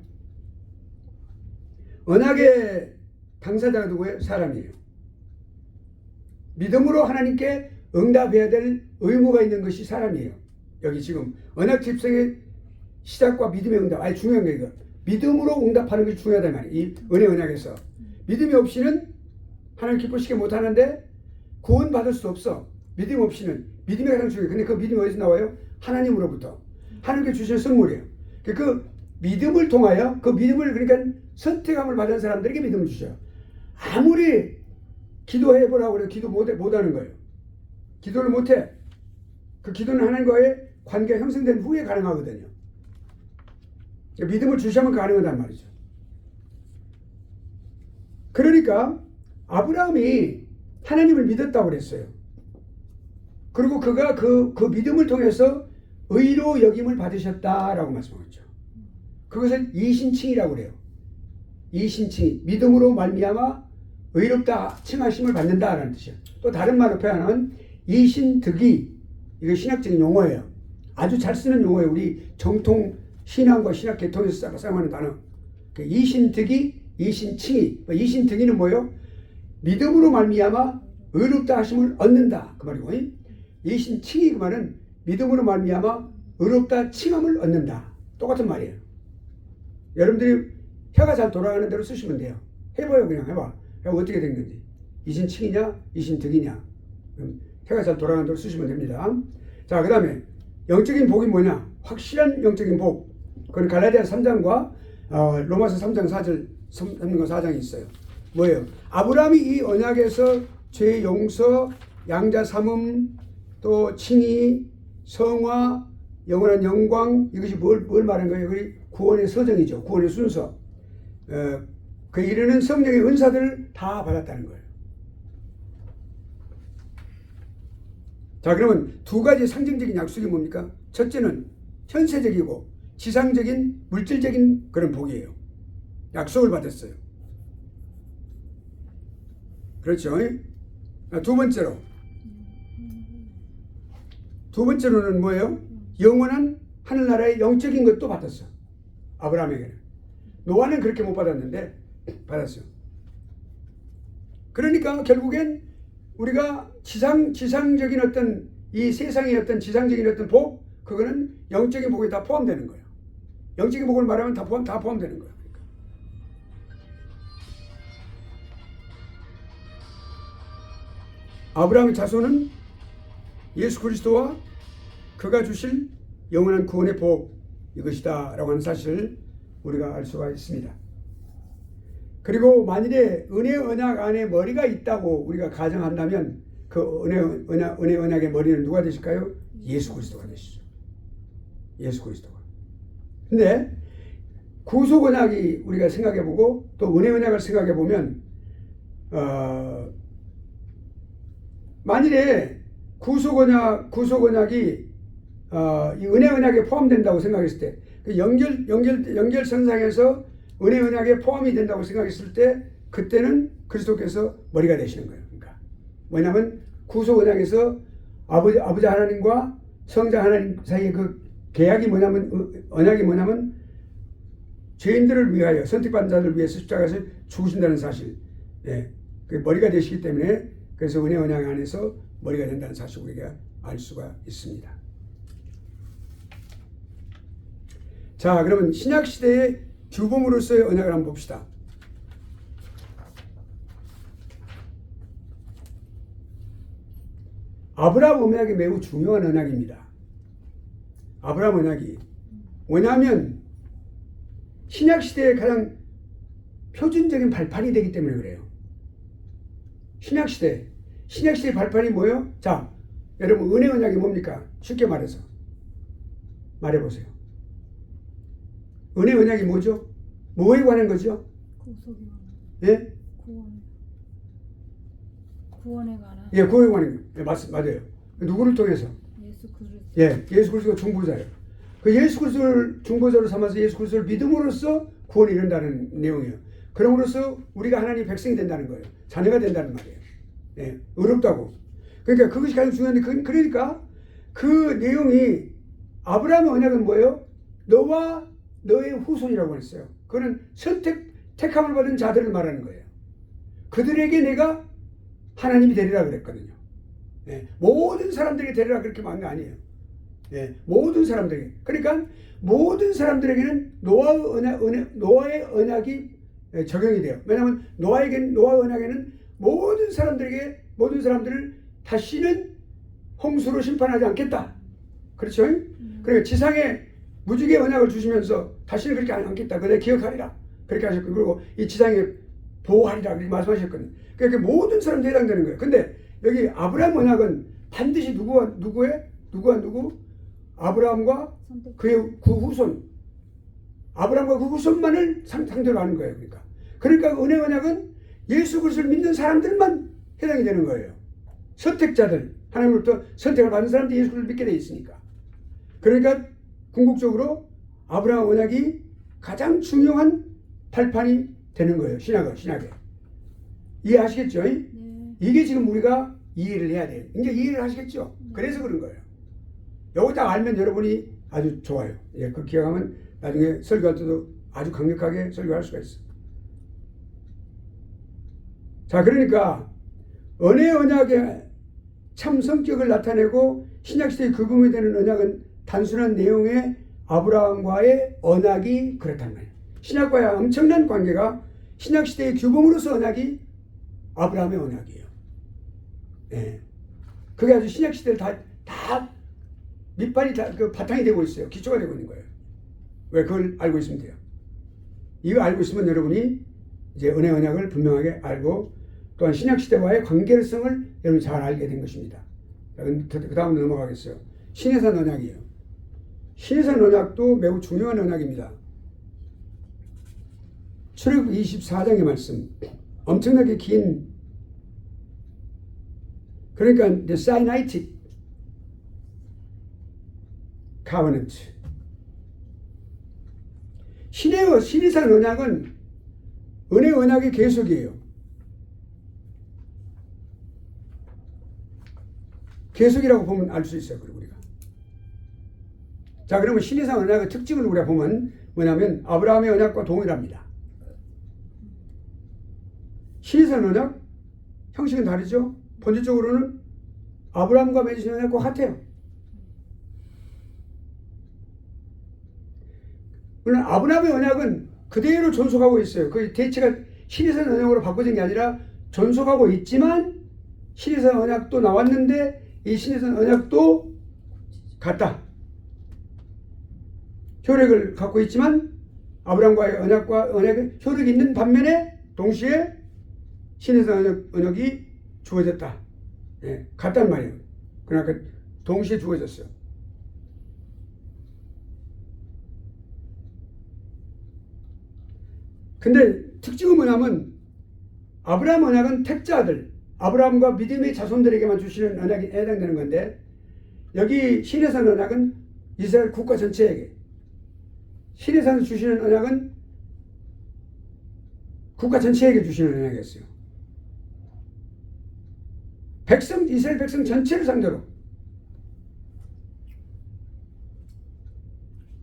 언약의 당사자가 누구예요? 사람이에요. 믿음으로 하나님께 응답해야 될 의무가 있는 것이 사람이에요. 여기 지금 언약 집행의 시작과 믿음의 응답. 아주 중요한 게 이거. 믿음으로 응답하는 것이 중요하단 말이에요. 이 은혜 언약에서. 믿음이 없이는 하나님 기쁘시게 못하는데 구원받을 수 없어. 믿음 없이는. 믿음이 가장 중요해요. 근데 그 믿음이 어디서 나와요? 하나님으로부터. 하나님께 주신 선물이에요. 그 믿음을 통하여 그 믿음을 그러니까 선택함을 받은 사람들에게 믿음을 주셔요. 아무리 기도해보라고 해도 기도 못하는 거예요. 기도를 못해. 그 기도는 하나님과의 관계가 형성된 후에 가능하거든요. 믿음을 주시면 가능하단 말이죠. 그러니까 아브라함이 하나님을 믿었다고 그랬어요. 그리고 그가 그 믿음을 통해서 의로 여김을 받으셨다라고 말씀하셨죠. 그것을 이신칭이라고 그래요. 이신칭, 믿음으로 말미암아 의롭다 칭하심을 받는다라는 뜻이에요. 또 다른 말로 표현하면 이신득이, 이거 신학적인 용어예요. 아주 잘 쓰는 용어예요. 우리 정통 신앙과 신학 계통에서 사용하는 단어. 이신득이, 이신칭이. 이신득이는 뭐예요? 믿음으로 말미암아 의롭다 하심을 얻는다 그 말이고, 이신칭이 그 말은 믿음으로 말미암아 의롭다 칭함을 얻는다. 똑같은 말이에요. 여러분들이 혀가 잘 돌아가는 대로 쓰시면 돼요. 해봐요. 그냥 해봐. 어떻게 된 건지. 이신칭이냐 이신득이냐. 혀가 잘 돌아가는 대로 쓰시면 됩니다. 자, 그 다음에 영적인 복이 뭐냐. 확실한 영적인 복. 그건 갈라디아서 3장과 로마서 3장 4절 3과 4장이 있어요. 뭐예요? 아브라함이 이 언약에서 죄 용서, 양자 삼음, 또 칭의, 성화, 영원한 영광, 이것이 뭘 말하는 거예요? 우리 구원의 서정이죠. 구원의 순서. 그 이르는 성령의 은사들을 다 받았다는 거예요. 자, 그러면 두 가지 상징적인 약속이 뭡니까? 첫째는 현세적이고 지상적인 물질적인 그런 복이에요. 약속을 받았어요. 그렇죠? 두 번째로는 뭐예요? 영원한 하늘나라의 영적인 것도 받았어. 아브라함에게는. 노아는 그렇게 못 받았는데 받았어요. 그러니까 결국엔 우리가 지상적인 어떤 이 세상의 어떤 지상적인 어떤 복, 그거는 영적인 복에 다 포함되는 거예요. 영적인 복을 말하면 다 포함되는 거예요. 그러니까. 아브라함의 자손은 예수 그리스도와 그가 주실 영원한 구원의 복, 이것이다 라고 하는 사실을 우리가 알 수가 있습니다. 그리고 만일에 은혜 언약 안에 머리가 있다고 우리가 가정한다면 그 은혜 언약의 머리는 누가 되실까요? 예수 그리스도가 되시죠. 예수 그리스도가. 근데 구속 언약이 우리가 생각해보고 또 은혜 언약을 생각해보면 만일에 구속 언약이 이 은혜 언약에 포함된다고 생각했을 때, 그 연결선상에서 은혜 언약에 포함이 된다고 생각했을 때, 그때는 그리스도께서 머리가 되시는 거예요. 그러니까 왜냐하면 구속 언약에서 아버지 하나님과 성자 하나님 사이의 그 계약이 뭐냐면, 언약이 뭐냐면 죄인들을 위하여, 선택받은 자들을 위해서 십자가에서 죽으신다는 사실, 그 머리가 되시기 때문에, 그래서 은혜 언약 안에서 머리가 된다는 사실을 우리가 알 수가 있습니다. 자, 그러면 신약시대의 규범으로서의 언약을 한번 봅시다. 아브라함 언약이 매우 중요한 언약입니다. 아브라함 언약이. 왜냐하면 신약시대의 가장 표준적인 발판이 되기 때문에 그래요. 신약시대 발판이 뭐예요? 자, 여러분 은혜 언약이 뭡니까? 쉽게 말해서 말해보세요. 은혜 언약이 뭐죠? 뭐에 관한 거죠? 구속에 관한. 예? 구원에 관한. 예, 구원에 관한 거. 예, 맞아요. 누구를 통해서? 예수 그리스도. 예, 예수 그리스도가 중보자예요. 그 예수 그리스도를 중보자로 삼아서 예수 그리스도를 믿음으로써 구원이 이른다는 내용이에요. 그럼으로써 우리가 하나님의 백성이 된다는 거예요. 자녀가 된다는 말이에요. 예, 의롭다고. 그러니까 그것이 가장 중요한데, 그러니까 그 내용이 아브라함의 언약은 뭐예요? 너와 너의 후손이라고 했어요. 그거는 택함을 받은 자들을 말하는 거예요. 그들에게 내가 하나님이 되리라 그랬거든요. 예, 모든 사람들에게 되리라 그렇게 말한 거 아니에요. 예, 모든 사람들에게. 그러니까 모든 사람들에게는 노아의 언약이 적용이 돼요. 왜냐하면 노아 언약에는 모든 사람들을 다시는 홍수로 심판하지 않겠다. 그렇죠? 그러니까 지상에 무지개 언약을 주시면서 다시는 그렇게 않겠다. 그래 기억하리라. 그렇게 하셨고, 그리고 이 지상에 보호하리라 그렇게 말씀하셨거든요. 그러니까 모든 사람들이 해당되는 거예요. 근데 여기 아브라함 언약은 반드시 누구? 아브라함과 그의 그 후손. 아브라함과 그 후손만을 상대로 하는 거예요. 그러니까 은혜 언약은 예수 그리스도를 믿는 사람들만 해당이 되는 거예요. 선택자들, 하나님으로부터 선택을 받은 사람들이 예수 그리스도를 믿게 돼 있으니까. 그러니까 궁극적으로 아브라함 언약이 가장 중요한 발판이 되는 거예요. 신약에. 이해하시겠죠? 이게 지금 우리가 이해를 해야 돼요. 이제 이해를 하시겠죠? 그래서 그런 거예요. 요거 딱 알면 여러분이 아주 좋아요. 예, 그 기억하면 나중에 설교할 때도 아주 강력하게 설교할 수가 있어요. 자, 그러니까 은혜 언약의 참 성격을 나타내고 신약시대의 규범이 되는 언약은 단순한 내용의 아브라함과의 언약이 그렇다는 거예요. 신약과의 엄청난 관계가 신약시대의 규범으로서 언약이 아브라함의 언약이에요. 예. 그게 아주 신약시대를 다 밑판이 그 바탕이 되고 있어요. 기초가 되고 있는 거예요. 왜? 그걸 알고 있으면 돼요. 이거 알고 있으면 여러분이 이제 은혜 언약을 분명하게 알고 또한 신약시대와의 관계성을 여러분 잘 알게 된 것입니다. 그 다음 넘어가겠어요. 신해산 언약이에요. 신해산 언약도 매우 중요한 언약입니다. 출애굽 24장의 말씀, 엄청나게 긴, 그러니까 the Sinaitic Covenant. 신해산 언약은 은혜 언약의 계속이에요. 계속이라고 보면 알 수 있어요. 그리고 우리가. 자, 그러면 신해산 언약의 특징을 우리가 보면 뭐냐면 아브라함의 언약과 동일합니다. 신해산 언약 형식은 다르죠. 본질적으로는 아브라함과 맺으신 언약과 같아요. 물론 아브라함의 언약은 그대로 존속하고 있어요. 그 대체가 신해산 언약으로 바꿔진 게 아니라 존속하고 있지만 신해산 언약도 나왔는데 이 신해산 언약도 같다. 효력을 갖고 있지만 아브라함과의 언약의 효력이 있는 반면에 동시에 신해산 언약이 주어졌다. 예, 같단 말이에요. 그러니까 동시에 주어졌어요. 근데 특징은 뭐냐면 아브라함 언약은 택자 아들, 아브라함과 믿음의 자손들에게만 주시는 언약에 해당되는 건데 여기 신해산 언약은 이스라엘 국가 전체에게, 신해산에서 주시는 언약은 국가 전체에게 주시는 언약이었어요. 이스라엘 백성 전체를 상대로.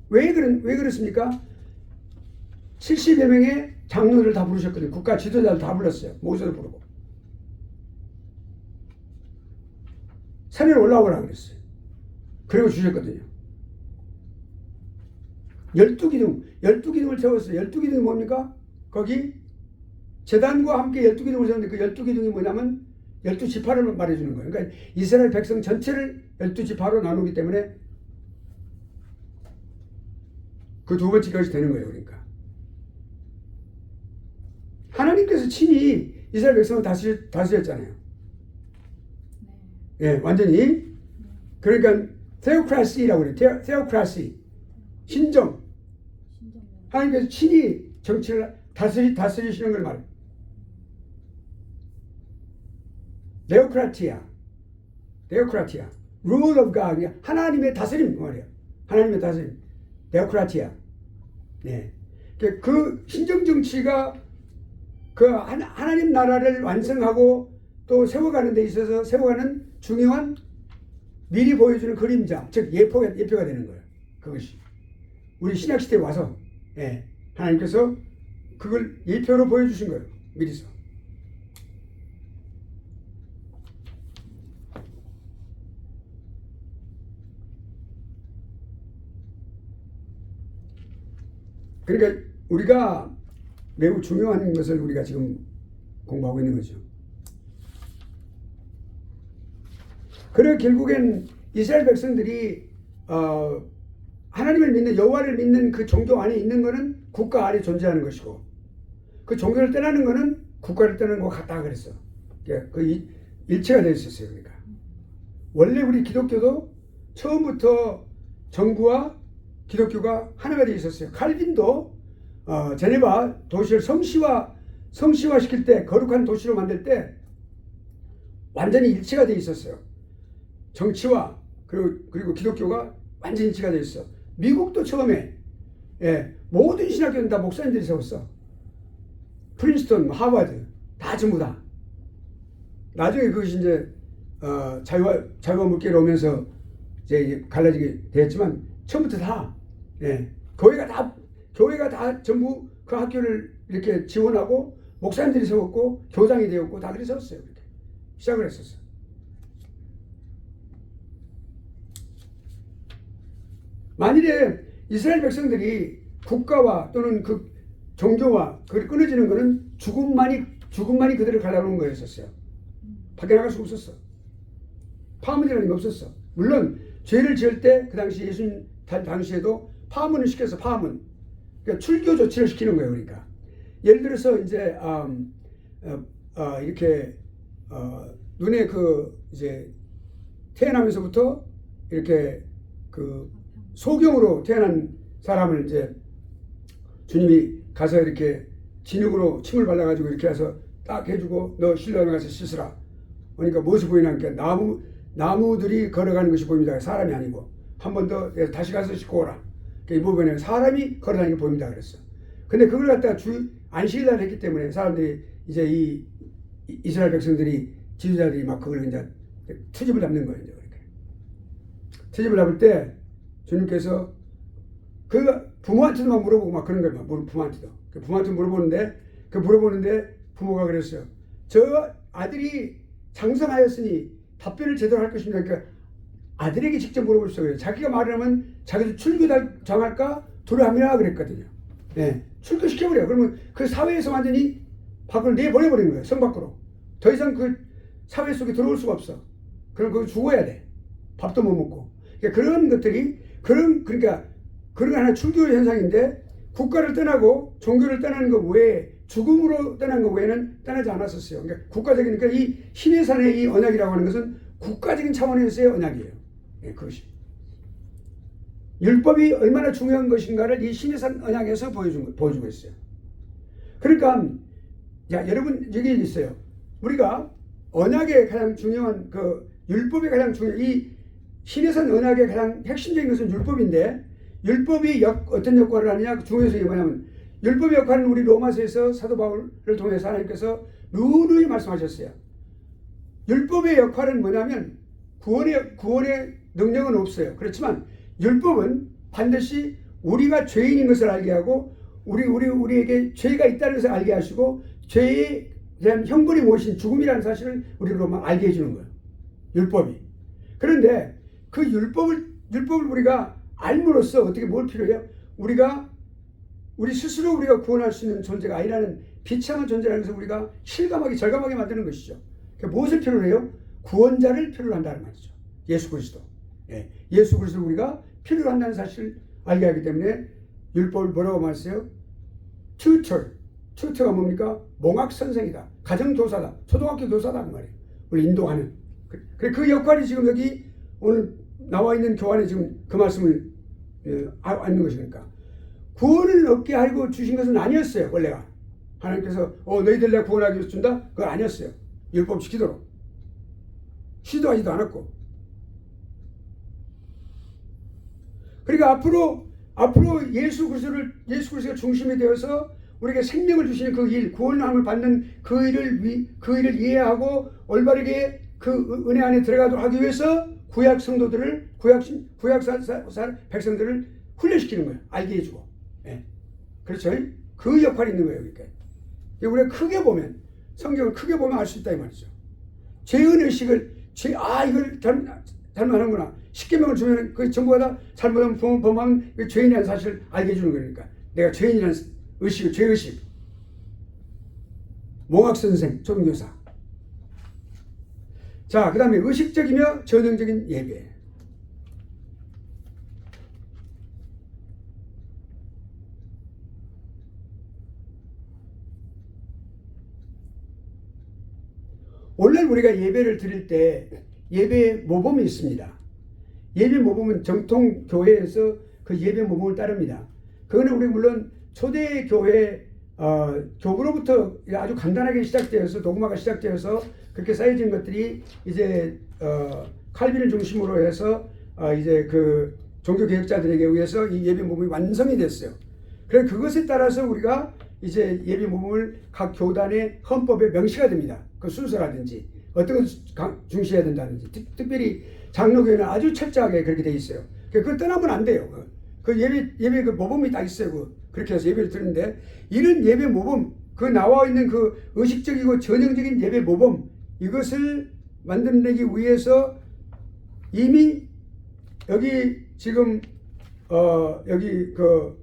왜 그렇습니까? 70여 명의 장로들을 다 부르셨거든요. 국가 지도자를 다 불렀어요. 모세도 부르고. 산에 올라오라고 그랬어요. 그리고 주셨거든요. 12기둥을 세웠어요. 12기둥이 뭡니까? 거기 제단과 함께 12기둥을 세웠는데 그 12기둥이 뭐냐면 12지파를 말해주는 거예요. 그러니까 이스라엘 백성 전체를 12지파로 나누기 때문에 그 두 번째 것이 되는 거예요. 그러니까 하나님께서 친히 이스라엘 백성을 다스렸잖아요. 예, 완전히. 그러니까 theocracy라고 그래요. theocracy. 신정. 하나님께서 친히 정치를 다스리시는 걸 말해요. 데오크라티아. rule of God. 하나님의 다스림 말이에요. 하나님의 다스림. 데오크라티아. 네. 그 신정 정치가 그 하나님 나라를 완성하고 또 세워가는 데 있어서 세워가는 중요한 미리 보여주는 그림자, 즉 예표가 되는 거예요. 그것이 우리 신약시대에 와서 하나님께서 그걸 예표로 보여주신 거예요. 미리서. 그러니까 우리가 매우 중요한 것을 우리가 지금 공부하고 있는 거죠. 그래 결국엔 이스라엘 백성들이 하나님을 믿는, 여호와를 믿는 그 종교 안에 있는 것은 국가 안에 존재하는 것이고 그 종교를 떠나는 것은 국가를 떠나는 것 같다 그랬어. 그 일체가 되어 있었어요. 그러니까 원래 우리 기독교도 처음부터 정부와 기독교가 하나가 되어 있었어요. 칼빈도 제네바 도시를 성시화 시킬 때, 거룩한 도시로 만들 때 완전히 일치가 되어 있었어요. 정치와 그리고 기독교가 완전히 일치가 되어 있어. 미국도 처음에 모든 신학교는 다 목사님들이 세웠어. 프린스턴, 하버드 다 전부 다. 나중에 그것이 이제 자유와 물결이 오면서 이제 갈라지게 되었지만 처음부터 다 교회가 다 전부 그 학교를 이렇게 지원하고 목사님들이 세웠고 교장이 되었고 다 그래서 세웠어요. 그렇게 시작을 했었어. 만일에 이스라엘 백성들이 국가와 또는 그 종교와 그걸 끊어지는 것은 죽음만이 그들을 갈라놓은 거였었어요. 밖에 나갈 수 없었어. 파문이라는 게 없었어. 물론 죄를 지을 때 그 당시 예수님 당시에도 파문을 시켜서 그러니까 출교 조치를 시키는 거예요. 그러니까 예를 들어서 이제 이렇게 눈에 그 이제 태어나면서부터 이렇게 그 소경으로 태어난 사람을 이제 주님이 가서 이렇게 진흙으로 침을 발라가지고 이렇게 해서 딱 해주고 너 실로암에 가서 씻으라. 그러니까 무엇이 보이냐니까 나무들이 걸어가는 것이 보입니다. 사람이 아니고 한 번 더 다시 가서 씻고 오라. 이 부분에 사람이 걸어다니는 게 보입니다. 그랬어. 근데 그걸 갖다가 안식일날 했기 때문에 사람들이 이제 이 이스라엘 백성들이 지도자들이 막 그걸 이제 트집을 잡는 거예요. 이제 그렇게 트집을 잡을 때 주님께서 그 부모한테도 막 물어보고 막 그런 거예요. 부모한테도. 부모한테 물어보는데 부모가 그랬어요. 저 아들이 장성하였으니 답변을 제대로 할 것입니다. 그러니까 아들에게 직접 물어보시죠. 자기가 말을 하면 자기도 출교 당할까 두려움이라 그랬거든요. 예, 출교시켜버려요. 그러면 그 사회에서 완전히 밖으로 내보내버리는 거예요. 성 밖으로. 더 이상 그 사회 속에 들어올 수가 없어. 그럼 그거 죽어야 돼. 밥도 못 먹고. 그러니까 그런 것들이 그러니까 그런 하나의 출교 현상인데 국가를 떠나고 종교를 떠나는 것 외에 죽음으로 떠난 것 외에는 떠나지 않았었어요. 그러니까 국가적인 그러니까 이 시내산의 이 언약이라고 하는 것은 국가적인 차원에서의 언약이에요. 예, 그것이 율법이 얼마나 중요한 것인가를 이 시내산 언약에서 보여주고 있어요. 그러니까 여러분 여기 있어요. 우리가 언약의 가장 중요한 그 율법의 가장 중요한 이 시내산 언약의 가장 핵심적인 것은 율법인데 율법이 어떤 역할을 하느냐 중요해서 이게 뭐냐면 율법의 역할은 우리 로마서에서 사도 바울을 통해서 하나님께서 누누이 말씀하셨어요. 율법의 역할은 뭐냐면 구원의 능력은 없어요. 그렇지만 율법은 반드시 우리가 죄인인 것을 알게 하고 우리에게 죄가 있다는 것을 알게 하시고 죄에 대한 형벌이 무엇인 죽음이라는 사실을 우리로 알게 해주는 거예요. 율법이. 그런데 그 율법을 우리가 알므로써 어떻게 뭘 필요해요? 우리 스스로 우리가 구원할 수 있는 존재가 아니라는 비참한 존재라는 것을 우리가 실감하게 절감하게 만드는 것이죠. 그러니까 무엇을 필요로 해요? 구원자를 필요로 한다는 말이죠. 예수 그리스도. 예, 예수 그리스도를 우리가 필요로 한다는 사실을 알게 하기 때문에 율법을 뭐라고 말했어요? 튜터가 뭡니까? 몽학 선생이다. 가정 교사다. 초등학교 교사다 그 말이에요. 우리 인도하는. 그 역할이 지금 여기 오늘 나와 있는 교환에 지금 그 말씀을 하는 것이니까 구원을 얻게 하고 주신 것은 아니었어요. 원래가 하나님께서 너희들 내가 구원하기 위해서 준다? 그거 아니었어요. 율법 지키도록 시도하지도 않았고. 그러니까 앞으로 예수 그리스도가 중심이 되어서 우리에게 생명을 주시는 그 일, 구원함을 받는 그 일을 이해하고 올바르게 그 은혜 안에 들어가도록 하기 위해서 구약 성도들을 구약 백성들을 훈련시키는 거예요. 알게 해주고. 예. 그렇죠? 그 역할이 있는 거예요. 그러니까 우리가 크게 보면 성경을 크게 보면 알 수 있다 이 말이죠. 죄의식을 이걸 잘못하는구나. 10계명을 주면 그 전부가 다 잘못하면 범하면 죄인이라는 사실을 알게 해주는 거니까 내가 죄인이라는 죄의식. 몽학선생, 초등교사. 자, 그 다음에 의식적이며 전형적인 예배. 오늘 우리가 예배를 드릴 때 예배 모범이 있습니다. 예배 모범은 정통 교회에서 그 예배 모범을 따릅니다. 그거는 우리 물론 초대 교회 교부로부터 아주 간단하게 시작되어서 도구마가 시작되어서 그렇게 쌓여진 것들이 이제 칼빈을 중심으로 해서 이제 그 종교 개혁자들에게 의해서 이 예배 모범이 완성이 됐어요. 그래서 그것에 따라서 우리가 이제 예배 모범을 각 교단의 헌법에 명시가 됩니다. 그 순서라든지 어떤 것을 중시해야 된다든지 특별히 장로교회는 아주 철저하게 그렇게 돼 있어요. 그걸 떠나면 안 돼요. 그 예배 그 모범이 딱 있어요. 그렇게 해서 예배를 드리는데 이런 예배 모범 그 나와 있는 그 의식적이고 전형적인 예배 모범 이것을 만들어내기 위해서 이미 여기 지금 여기 그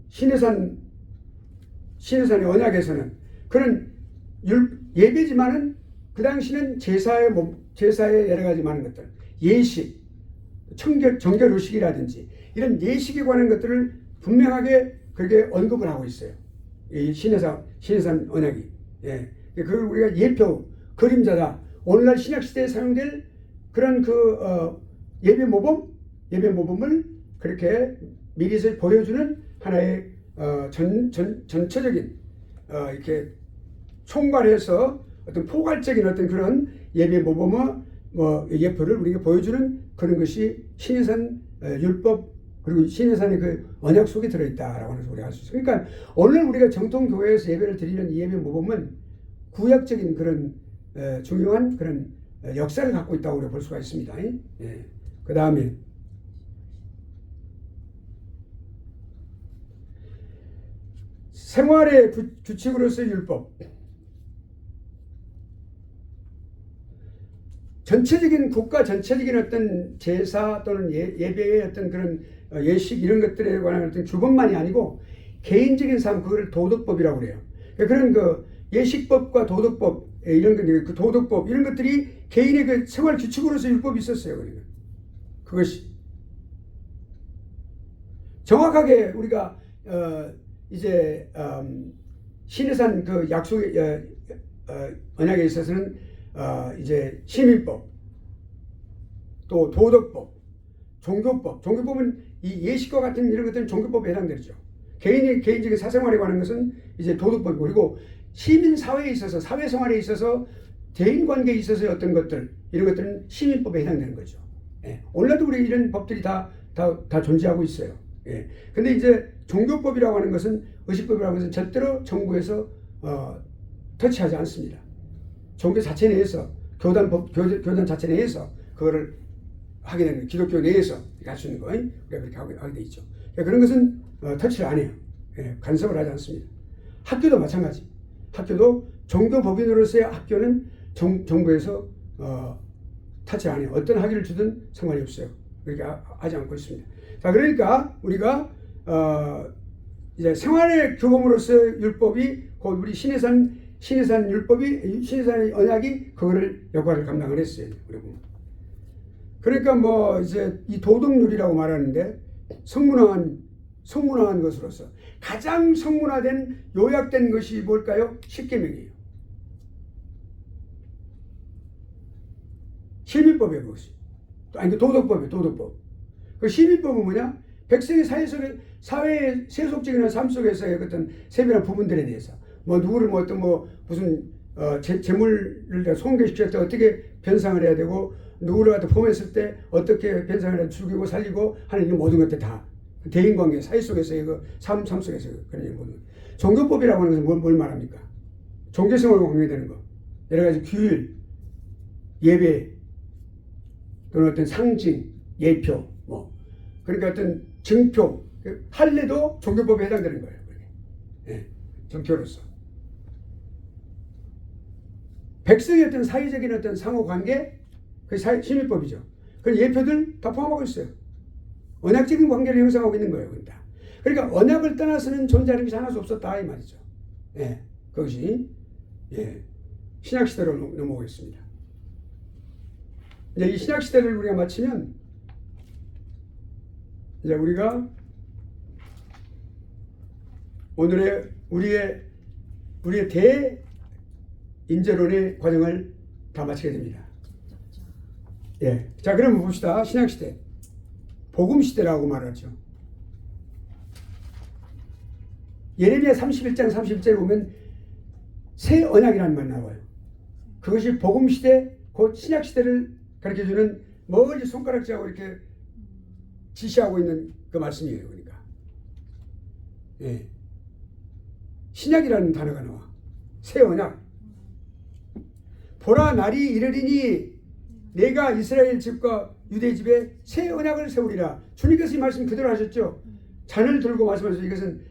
시내산의 언약에서는 그런 예배지만은 그 당시는 제사의 여러 가지 많은 것들 예식, 정결 의식이라든지 이런 예식에 관한 것들을 분명하게 그렇게 언급을 하고 있어요. 이 시내산 언약이. 예. 그걸 우리가 예표, 그림자다. 오늘날 신약 시대에 사용될 그런 예배 모범을 그렇게 미리서 보여주는 하나의 전체적인 이렇게 총괄해서 어떤 포괄적인 어떤 그런 예배 모범의 예표를 우리에게 보여주는 그런 것이 신해산 율법 그리고 신해산의 그 언약 속에 들어있다라고 하는 우리가 알 수 있어요. 그러니까 오늘 우리가 정통 교회에서 예배를 드리는 이 예배 모범은 구약적인 그런 중요한 그런 역사를 갖고 있다고 우리가 볼 수가 있습니다. 예. 그 다음에 생활의 규칙으로서의 율법. 전체적인 국가 전체적인 어떤 제사 또는 예배의 어떤 그런 예식 이런 것들에 관한 어떤 규범만이 아니고 개인적인 삶 그거를 도덕법이라고 그래요. 그런 그 예식법과 도덕법 이런 그 도덕법 이런 것들이 개인의 그 생활 규칙으로서 율법이 있었어요. 그러니까 그것이 정확하게 우리가 이제 신해산 그 약속의 언약에 있어서는 이제 시민법, 또 도덕법, 종교법은 이 예식과 같은 이런 것들은 종교법에 해당되죠. 개인적인 사생활에 관한 것은 이제 도덕법이고, 그리고 시민 사회에 있어서 사회생활에 있어서 대인 관계에 있어서의 어떤 것들 이런 것들은 시민법에 해당되는 거죠. 예. 오늘날도 우리 이런 법들이 다 존재하고 있어요. 예. 근데 이제 종교법이라고 하는 것은 의식법이라고 하는 것은 절대로 정부에서 터치하지 않습니다. 종교 자체 내에서 교단 자체 내에서 그거를 하게 되는 기독교 내에서 할 수 있는 거 우리가 그렇게 하게 돼 있죠. 그런 것은 터치를 안 해요. 예, 간섭을 하지 않습니다. 학교도 마찬가지. 학교도 종교법인으로서의 학교는 정부에서 터치를 안 해요. 어떤 학위를 주든 상관이 없어요. 그렇게 하지 않고 있습니다. 자, 그러니까 우리가 이제 생활의 규범으로서의 율법이 곧 우리 신해산 율법이 신해산의 언약이 그거를 역할을 감당을 했어요. 그러니까 뭐 이제 이 도덕률이라고 말하는데 성문화한 것으로서 가장 성문화된 요약된 것이 뭘까요? 십계명이에요. 시민법이에요. 그것이. 아니 도덕법이에요. 도덕법. 그 시민법은 뭐냐? 백성의 사회의 세속적인 삶 속에서의 어떤 세밀한 부분들에 대해서 뭐 누구를 뭐 어떤 뭐 무슨 재물을 손괴시킬 때 어떻게 변상을 해야 되고 누구를 갖다 포함했을 때 어떻게 변상을 해야 죽이고 살리고 하는 이 모든 것들 다 대인관계 사회 속에서의 그 삶 속에서 그런 모든 종교법이라고 하는 것은 뭘 말합니까? 종교성을 관계되는 거 여러 가지 규율 예배 또는 어떤 상징 예표 뭐 그러니까 어떤 증표 할례도 종교법에 해당되는 거예요. 예, 정표로서 백성의 어떤 사회적인 어떤 상호관계 그게 시민법이죠. 그 예표들 다 포함하고 있어요. 언약적인 관계를 형성하고 있는 거예요. 그러니까 언약을 떠나서는 존재하는 것이 하나도 없었다 이 말이죠. 예, 그것이 신약 시대로 넘어오겠습니다. 이제 이 신약 시대를 우리가 마치면 이제 우리가 오늘의 우리의 대인재론의 과정을 다 마치게 됩니다. 예. 자, 그럼 봅시다. 신약 시대. 복음 시대라고 말하죠. 예레미야 31장 31절에 보면 새 언약이라는 말 나와요. 그것이 복음 시대, 곧 신약 시대를 가르쳐 주는 멀리 손가락질하고 이렇게 지시하고 있는 그 말씀이에요. 그러니까. 예. 신약이라는 단어가 나와. 새 언약. 보라 날이 이르리니 내가 이스라엘 집과 유대 집에 새 언약을 세우리라. 주님께서 이 말씀 그대로 하셨죠. 잔을 들고 말씀하셔서 이것은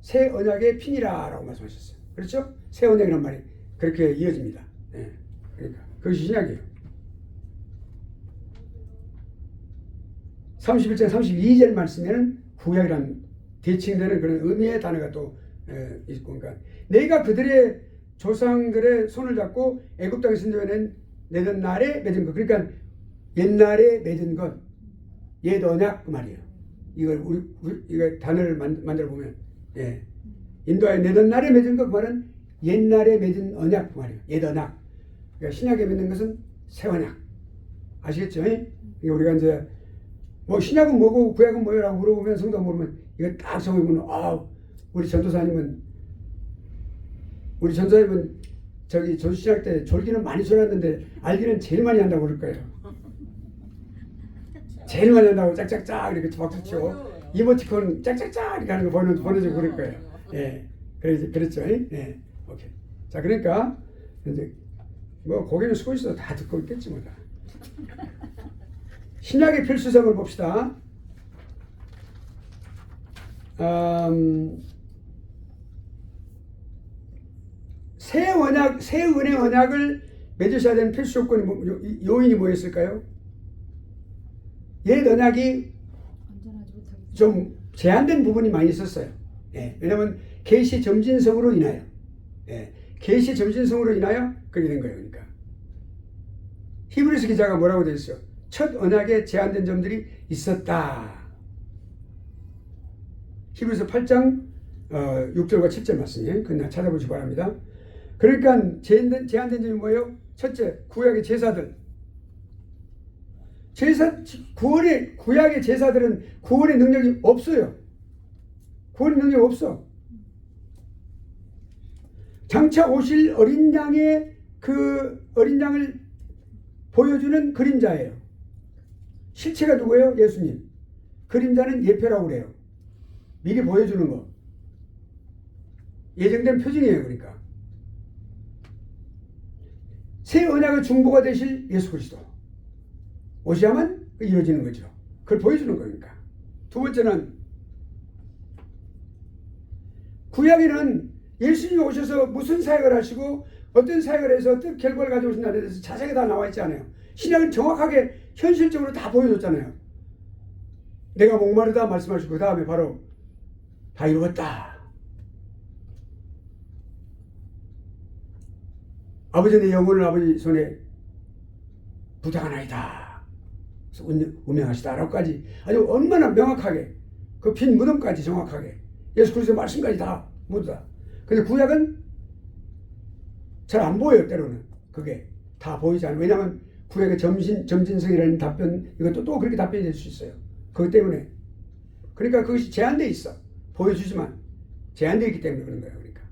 새 언약의 핀이라 라고 말씀하셨어요. 그렇죠? 새 언약이란 말이 그렇게 이어집니다. 예. 그러니까 그것이 신약이에요. 31장 32절 말씀에는 구약이란 대칭되는 그런 의미의 단어가 또 있고, 그러니까 내가 그들의 조상들의 손을 잡고 애굽 땅에서 내던 날에 맺은 것, 그러니까 옛날에 맺은 것, 옛 언약 그 말이에요. 이걸 단어를 만들어 보면, 인도하여 내던 날에 맺은 것 그 말은 옛날에 맺은 언약 말이에요. 옛 언약. 그러니까 신약에 맺는 것은 새 언약. 아시겠죠? 이게 우리가 이제 뭐 신약은 뭐고 구약은 뭐라고 물어보면 성도가 물으면 이거 딱 정해보면 우리 전도사님은 저기 전수신학 때 졸기는 많이 졸았는데 알기는 제일 많이 한다고 그럴 거예요. 제일 많이 한다고 짝짝짝 이렇게 박수 치고 이모티콘 짝짝짝 이렇게 하는 거 보내주고 그럴 거예요. 예, 그랬죠. 예, 오케이. 자, 그러니까 이제 뭐 거기는 쓰고 있어도 다 듣고 있겠지 뭐 다. 신약의 필수성을 봅시다. 새 은혜 언약을 맺으셔야 되는 필수 요건이 요인이 뭐였을까요? 옛 언약이 안전하지 못하겠죠. 좀 제한된 부분이 많이 있었어요. 예, 왜냐하면 계시 점진성으로 인하여, 계시 점진성으로 인하여 그렇게 된 거예요. 그러니까 히브리서 기자가 뭐라고 되어 있어요? 첫 언약에 제한된 점들이 있었다. 히브리서 8장 6절과 7절 말씀이에요. 그냥 찾아보시기 바랍니다. 그러니까 제한된 점이 뭐예요? 첫째, 구약의 제사들. 구약의 제사들은 구원의 능력이 없어요. 구원의 능력이 없어. 장차 오실 어린 양의 그 어린 양을 보여주는 그림자예요. 실체가 누구예요? 예수님. 그림자는 예표라고 그래요. 미리 보여주는 거. 예정된 표징이에요. 그러니까 새 언약의 중보가 되실 예수 그리스도 오셔야만 이루어지는 거죠. 그걸 보여주는 거니까. 두 번째는 구약에는 예수님이 오셔서 무슨 사역을 하시고 어떤 사역을 해서 어떤 결과를 가져오신다는 데서 자세하게 다 나와 있지 않아요. 신약은 정확하게 현실적으로 다 보여줬잖아요. 내가 목마르다 말씀하시고 그 다음에 바로 다 이루었다. 아버지 내 영혼을 아버지 손에 부탁하나이다. 운명하시다라고까지 아주 얼마나 명확하게 그 빈 무덤까지 정확하게 예수 그리스도의 말씀까지 다 모두 다. 근데 구약은 잘 안 보여요. 때로는 그게 다 보이지 않아요. 왜냐하면 구약의 점진성이라는 답변 이것도 또 그렇게 답변이 될 수 있어요. 그것 때문에 그러니까 그것이 제한되어 있어. 보여주지만 제한되어 있기 때문에 그런 거예요. 그러니까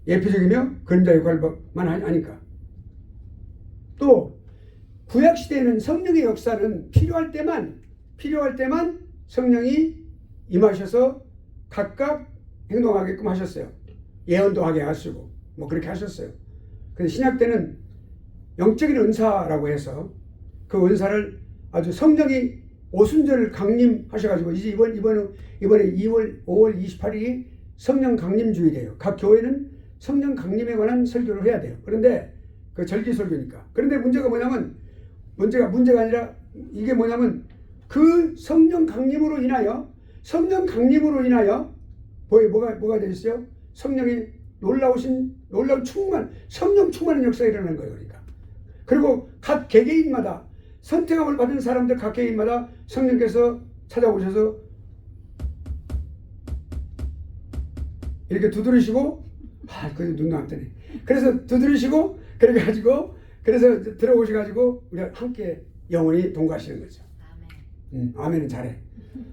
예표적이며 그림자 역할만 하니까. 또 구약 시대에는 성령의 역사는 필요할 때만 성령이 임하셔서 각각 행동하게끔 하셨어요. 예언도 하게 하시고 뭐 그렇게 하셨어요. 근데 신약 때는 영적인 은사라고 해서 그 은사를 아주 성령이 오순절 강림하셔가지고 이제 이번에 5월 28일이 성령 강림 주일이에요. 각 교회는 성령 강림에 관한 설교를 해야 돼요. 그런데 그 절기 설교니까. 그런데 문제가 아니라 이게 뭐냐면 그 성령 강림으로 인하여 뭐가 되어 있어요? 성령이 놀라운 성령 충만한 역사가 일어나는 거예요. 그러니까. 그리고 각 개개인마다 선택함을 받은 사람들 각 개인마다 성령께서 찾아오셔서 이렇게 두드리시고 그래도 눈도 안 뜨네. 그래서 두드리시고 그래서 들어오셔가지고 우리가 함께 영원히 동거하시는 거죠. 아멘은 잘해.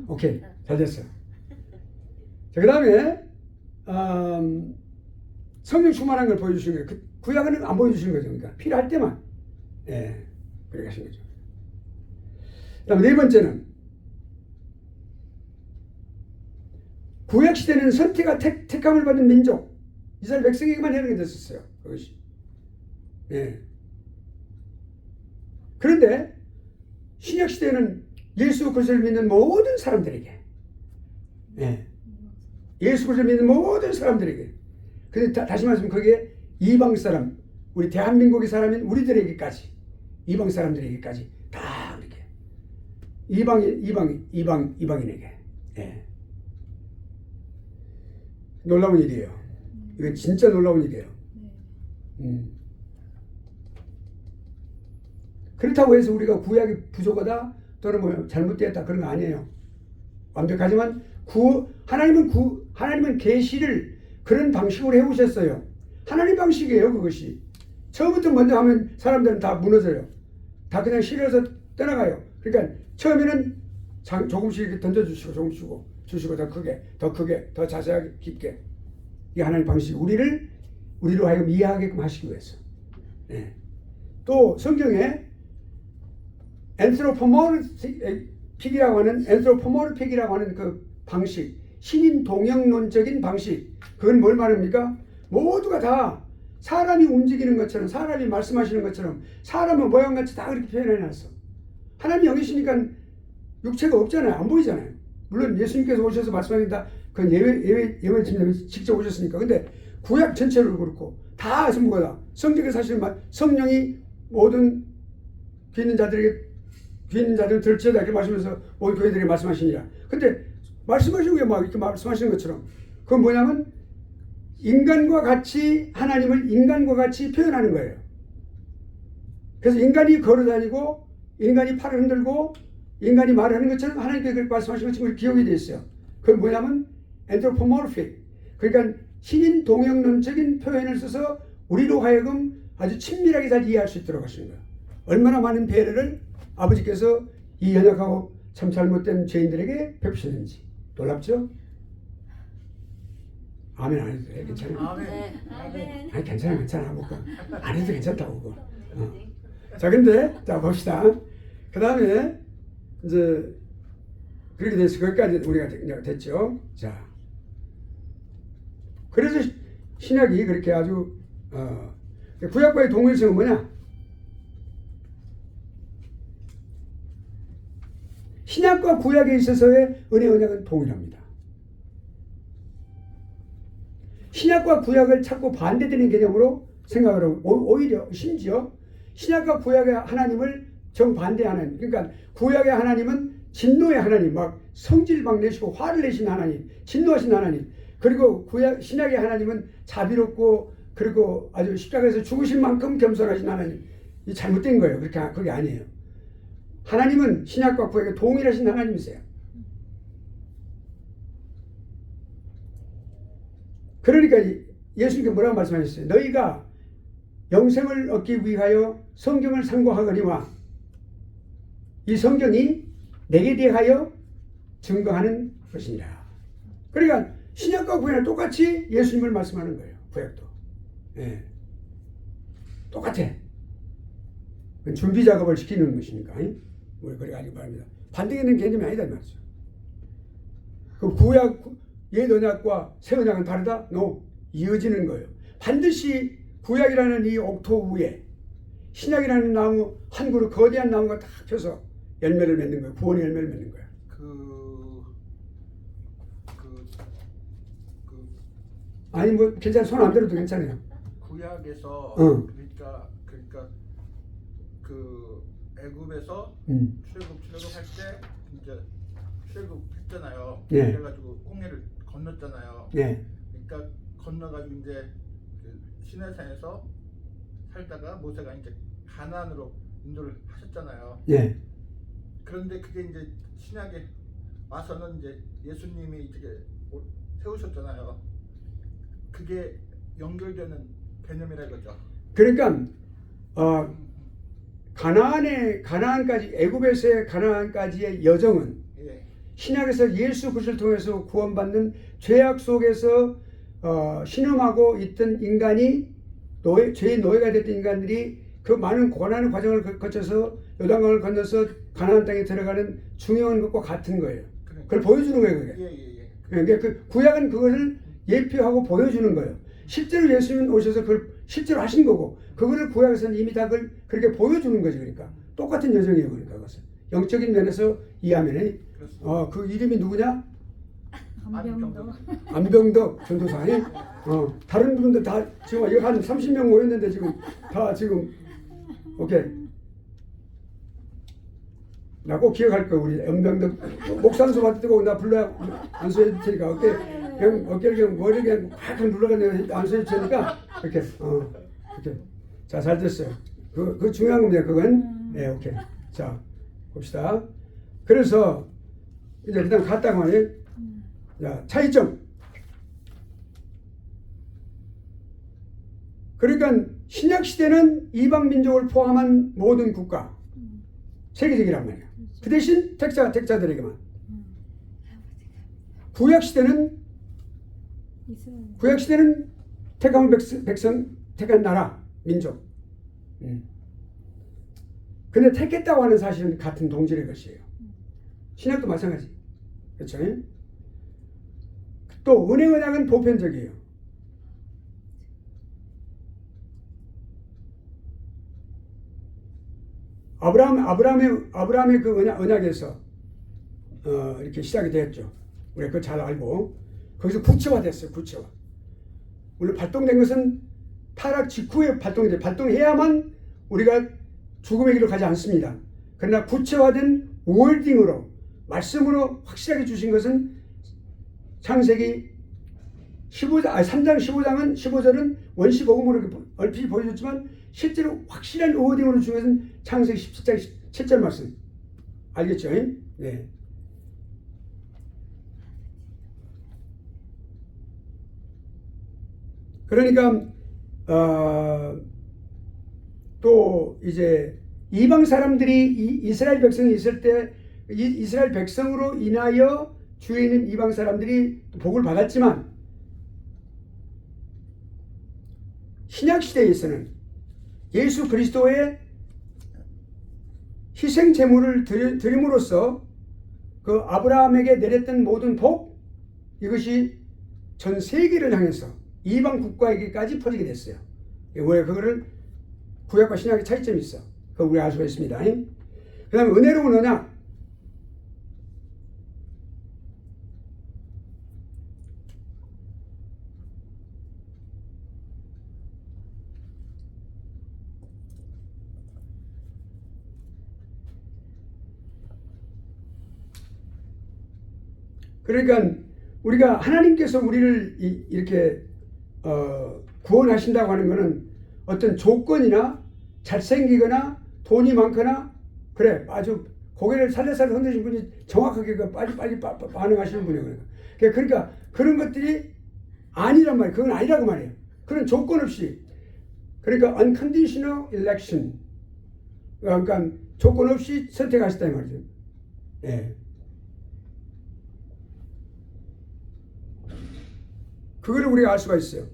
오케이, 잘 됐어요. 자, 그 다음에 성령 충만한 걸 보여주시는 거예요. 구약은 안 보여주시는 거죠. 그러니까 필요할 때만 그렇게 하신 거죠. 그 다음에 네 번째는 구약 시대는 택함을 받은 민족 이스라엘 백성에게만 해당이 됐었어요. 그것이. 그런데 신약 시대는 예수 그리스도를 믿는 모든 사람들에게, 예수 그리스도를 믿는 모든 사람들에게. 근데 다시 말하면 그게 이방 사람, 우리 대한민국의 사람인 우리들에게까지, 이방 사람들에게까지 다 이렇게 이방인에게. 놀라운 일이에요. 이건 진짜 놀라운 일이에요. 그렇다고 해서 우리가 구약이 부족하다 또는 뭐 잘못되었다 그런 거 아니에요. 완벽하지만 하나님은 계시를 그런 방식으로 해오셨어요. 하나님 방식이에요, 그것이. 처음부터 먼저 하면 사람들은 다 무너져요. 다 그냥 싫어서 떠나가요. 그러니까 처음에는 조금씩 이렇게 던져주시고, 조금씩 주시고, 더 크게, 더 자세하게, 깊게. 이 하나님 방식, 우리로 하여금 이해하게끔 하시기 위해서. 네. 또 성경에 앤트로포모르픽이라고 하는 그 방식, 신인 동영론적인 방식, 그건 뭘 말합니까? 모두가 다 사람이 움직이는 것처럼, 사람이 말씀하시는 것처럼, 사람의 모양같이 다 그렇게 표현해놨어. 하나님이 영이시니까 육체가 없잖아요. 안 보이잖아요. 물론 예수님께서 오셔서 말씀하신다. 그건 예외 직접 오셨으니까. 근데 구약 전체를 그렇고 다 전부 다 성경에 사실 성령이 모든 귀 있는 자들을 들지어다 이렇게 말씀하면서 모든 교회들에게 말씀하시니라. 근데 말씀하시는 게 막 이렇게 말씀하시는 것처럼 그건 뭐냐면 인간과 같이 하나님을 인간과 같이 표현하는 거예요. 그래서 인간이 걸어다니고 인간이 팔을 흔들고 인간이 말을 하는 것처럼 하나님께서 그렇게 말씀하시는 것처럼 기억이 되어 있어요. 그건 뭐냐면 anthropomorphic, 그러니까 신인 동영론적인 표현을 써서 우리로 하여금 아주 친밀하게 잘 이해할 수 있도록 하시는 거예요. 얼마나 많은 배려를 아버지께서 이 연약하고 참 잘못된 죄인들에게 베푸셨는지 놀랍죠? 아멘 안 해도 돼. 괜찮아. 아멘. 아니 괜찮아. 뭐, 안 해도 괜찮다고. 그거. 자 근데 자 봅시다. 그 다음에 이제 그렇게 돼서 거기까지 우리가 됐죠. 자 그래서 신약이 그렇게 아주 구약과의 동일성은 뭐냐? 신약과 구약에 있어서의 은혜 언약은 동일합니다. 신약과 구약을 자꾸 반대되는 개념으로 생각을 하고 오히려 심지어 신약과 구약의 하나님을 정반대하는, 그러니까 구약의 하나님은 진노의 하나님, 막 성질 막 내시고 화를 내신 하나님, 진노하신 하나님, 그리고 신약의 하나님은 자비롭고 그리고 아주 십자가에서 죽으신 만큼 겸손하신 하나님. 이 잘못된 거예요. 그게 아니에요. 하나님은 신약과 구약에 동일하신 하나님이세요. 그러니까 예수님께 뭐라고 말씀하셨어요? 너희가 영생을 얻기 위하여 성경을 상고하거니와 이 성경이 내게 대하여 증거하는 것이니라. 그러니까 신약과 구약은 똑같이 예수님을 말씀하는 거예요. 구약도. 예. 똑같아. 준비 작업을 시키는 것이니까. 우리 그래 가지고 말합니다. 반대되는 개념이 아니다 이 말이죠. 그 구약 옛 언약과 새 언약은 다르다? No. 이어지는 거예요. 반드시 구약이라는 이 옥토 위에 신약이라는 나무 한 그루 거대한 나무가 딱 펴서 열매를 맺는 거예요. 구원의 열매를 맺는 거예요. 아니 뭐 괜찮아. 손 안 들어도 괜찮아요. 구약에서 그러니까 그 애굽에서 출애굽할 때 이제 출애굽했잖아요. 네. 그래가지고 홍해를 건넜잖아요. 네. 그러니까 건너가지고 이제 그 시내산에서 살다가 모세가 이제 가나안으로 인도를 하셨잖아요. 네. 그런데 그게 이제 신약에 와서는 이제 예수님이 이렇게 세우셨잖아요. 그게 연결되는 개념이라 이거죠. 그러니까 가나안까지 애굽에서의 가나안까지의 여정은 신약에서 예수 그리스도를 통해서 구원받는 죄악 속에서 신음하고 있던 인간이 죄의 노예가 됐던 인간들이 그 많은 고난의 과정을 거쳐서 요단강을 건너서 가나안 땅에 들어가는 중요한 것과 같은 거예요. 그걸 보여주는 거예요. 그게. 그러니까 그 구약은 그것을 예표하고 보여주는 거예요. 실제로 예수님 오셔서 그걸 실제로 하신 거고 그거를 구약에서는 이미 다 그걸 그렇게 보여주는 거지. 그러니까 똑같은 여정이에요. 그러니까 그것은 영적인 면에서 이해하면 그 이름이 누구냐? 안병덕 전도사니. 다른 분들 다 지금 여기 한 30명 모였는데 지금 다 지금 오케이. 나 꼭 기억할 거야. 우리 안병덕 목산소 받고 나 불러 안수해 줄 테니까 어깨를 그냥 머리를 그냥 확 눌러가지고 안수해 줄 테니까 이렇게 이렇게. 자, 잘 됐어요. 그 중요한 겁니다. 그건. 네, 오케이. 자, 봅시다. 그래서 이제 그다음 갔다가 말이에요. 자, 차이점. 그러니까 신약 시대는 이방 민족을 포함한 모든 국가, 세계적이란 말이야. 그 대신 택자들에게만. 구약 시대는 이스라엘. 택한 백성, 택한 나라, 민족. 근데 택했다고 하는 사실은 같은 동질의 것이에요. 신약도 마찬가지. 그렇죠? 또 은혜 언약은 보편적이에요. 아브라함의 그 언약에서 이렇게 시작이 되었죠. 우리가 그거 잘 알고 거기서 구체화됐어요. 구체화. 물론 발동된 것은 타락 직후에 발동이 돼. 발동해야만 우리가 죽음의 길로 가지 않습니다. 그러나 구체화된 월딩으로 말씀으로 확실하게 주신 것은 창세기 3장 15절은 원시복음으로 얼핏 보여줬지만 실제로 확실한 워딩으로 주신 것은 창세기 17장 7절 말씀. 알겠죠? 네. 그러니까 또 이제 이방 사람들이 이스라엘 백성이 있을 때 이스라엘 백성으로 인하여 주위에 있는 이방 사람들이 복을 받았지만 신약 시대에서는 예수 그리스도의 희생 제물을 드림으로써 그 아브라함에게 내렸던 모든 복, 이것이 전 세계를 향해서 이방 국가에게까지 퍼지게 됐어요. 왜 그거를 구약과 신약의 차이점이 있어. 그거 우리가 알 수가 있습니다. 그 다음에 은혜로운 언약. 그러니까 우리가 하나님께서 우리를 이렇게 구원하신다고 하는 것은 어떤 조건이나 잘생기거나 돈이 많거나 그래 아주 고개를 살살살 흔드신 분이 정확하게 빨리 반응하시는 분이에요. 그러니까 그런 것들이 아니란 말이에요. 그건 아니라고 말이에요. 그런 조건 없이, 그러니까 unconditional election, 그러니까 조건 없이 선택하셨다 이 말이죠. 예. 그거를 우리가 알 수가 있어요.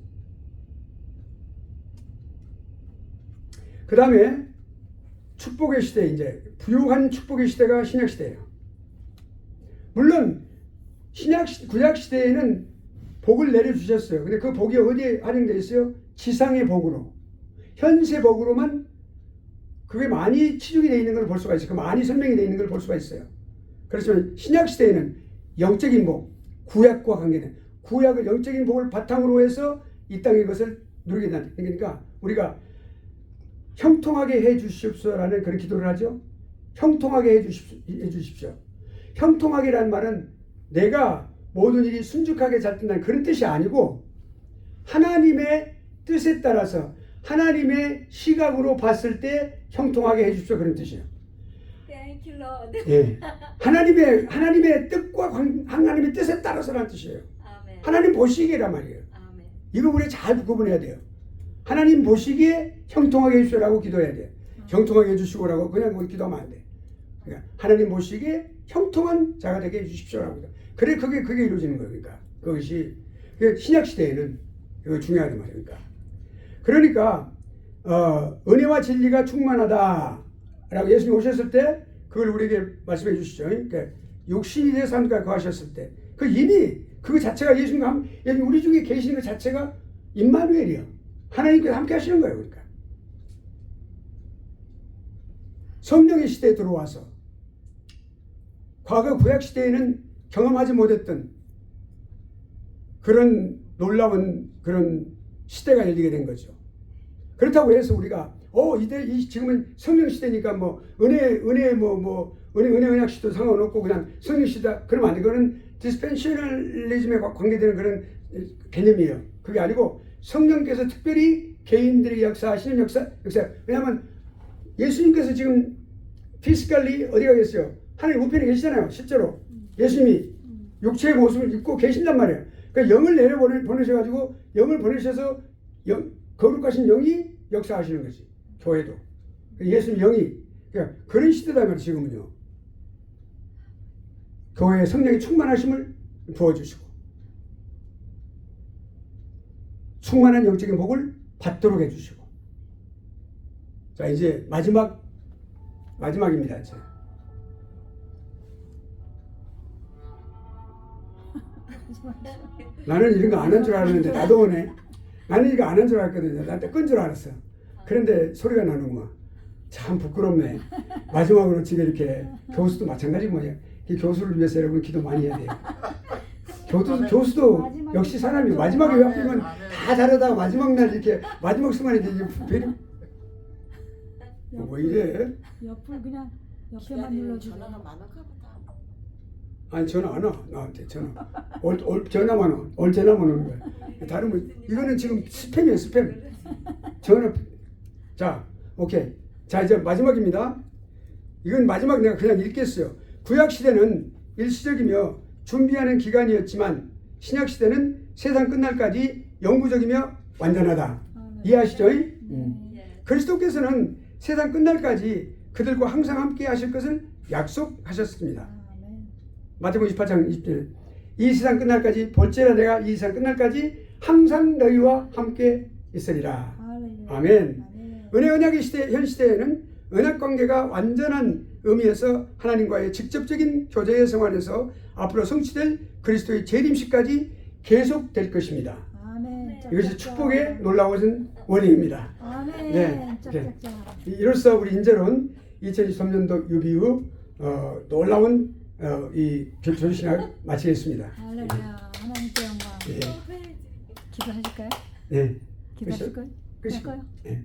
그 다음에 축복의 시대, 이제 부유한 축복의 시대가 신약 시대예요. 물론 구약 시대에는 복을 내려주셨어요. 근데 그 복이 어디에 반영되어 있어요? 지상의 복으로, 현세 복으로만 그게 많이 치중이 되어 있는 걸 볼 수가 있어요. 그 많이 설명이 되어 있는 걸 볼 수가 있어요. 그렇지만 신약 시대에는 영적인 복, 구약과 관계된 구약을 영적인 복을 바탕으로 해서 이 땅의 것을 누리게 된다. 그러니까 우리가 형통하게 해 주십시오라는 그런 기도를 하죠. 형통하게 해 주십시오. 형통하게라는 말은 내가 모든 일이 순죽하게 잘 된다는 그런 뜻이 아니고 하나님의 뜻에 따라서 하나님의 시각으로 봤을 때 형통하게 해 주십시오 그런 뜻이에요. Thank you, Lord. 예. 하나님의 뜻과 하나님의 뜻에 따라서라는 뜻이에요. 아멘. 하나님 보시기란 말이에요. 아멘. 이거 우리 잘 구분해야 돼요. 하나님 보시기에 형통하게 해주시라고 기도해야 돼. 형통하게 해주시고라고 그냥 우리 기도하면 안 돼. 그러니까 하나님 보시기에 형통한 자가 되게 해주십시오라고. 그래 그게 이루어지는 거예요. 그러니까 그것이 신약 시대에는 이거 중요하단 말이에요. 그러니까 은혜와 진리가 충만하다라고 예수님 오셨을 때 그걸 우리에게 말씀해 주시죠. 그러니까 육신이 돼서 함께 거하셨을 때 그 이미 그 자체가 예수님과 우리 중에 계시는 그 자체가 임마누엘이요. 하나님께서 함께 하시는 거예요. 그러니까 성령의 시대에 들어와서 과거 구약 시대에는 경험하지 못했던 그런 놀라운 그런 시대가 열리게 된 거죠. 그렇다고 해서 우리가 지금은 성령 시대니까 뭐 은혜 언약 시도 상관없고 그냥 성령 시대다 그러면 안 돼. 그거는 디스펜셔널리즘에 관계되는 그런 개념이에요. 그게 아니고 성령께서 특별히 개인들이 역사하시는 역사. 왜냐하면 예수님께서 지금 피지컬리 어디 가겠어요? 하나님 우편에 계시잖아요. 실제로 예수님이 육체의 모습을 입고 계신단 말이에요. 그러니까 영을 보내셔가지고 영을 보내셔서 거룩하신 영이 역사하시는 거지. 교회도. 예수님 영이. 그러니까 그런 시대다 말이야 지금은요. 교회에 성령의 충만하심을 부어주시고 충만한 영적인 복을 받도록 해주시고. 자 이제 마지막입니다. 이제. 나는 이런 거 안 한 줄 알았는데 나도 오네. 나는 이거 안 한 줄 알았거든요. 나한테 끈 줄 알았어. 그런데 소리가 나는구만. 참 부끄럽네. 마지막으로 지금 이렇게 교수도 마찬가지 뭐예요. 이 교수를 위해서 여러분 기도 많이 해야 돼요. 교수도 역시 사람이 마지막에 옆이면 다 다르다. 마지막 날 이렇게 마지막 순간에 이제 뭐 이래? 옆을 그냥 옆에만 기다리는 눌러주고. 전화가 많은가 보다. 아니 전화 안 와. 나한테 전화. 전화만 와. 전화만 오는 거야. 다른 거 이거는 지금 스팸이에요. 스팸. 전화. 자 오케이. 자 이제 마지막입니다. 이건 마지막 내가 그냥 읽겠어요. 구약 시대는 일시적이며 준비하는 기간이었지만 신약 시대는 세상 끝날까지 영구적이며 완전하다. 이해하시죠? 그리스도께서는 세상 끝날까지 그들과 항상 함께 하실 것을 약속하셨습니다. 마태복음 28장 20절. 이 세상 끝날까지 볼지라 내가 이 세상 끝날까지 항상 너희와 함께 있으리라. 아멘. 은혜 언약의 시대 현 시대에는 언약 관계가 완전한 의미에서 하나님과의 직접적인 교제의 생활에서 앞으로 성취될 그리스도의 재림시까지 계속될 것입니다. 아멘. 이것이 축복의 놀라운 원인입니다. 아멘. 네. 짝짝짝. 이로써 우리 인재론 2023년도 유비후 놀라운 이 조신학 마치겠습니다. 할렐루야. 하나님께 영광. 예. 기도하실까요? 네. 기도하실까요? 끝이요. 할까요? 네.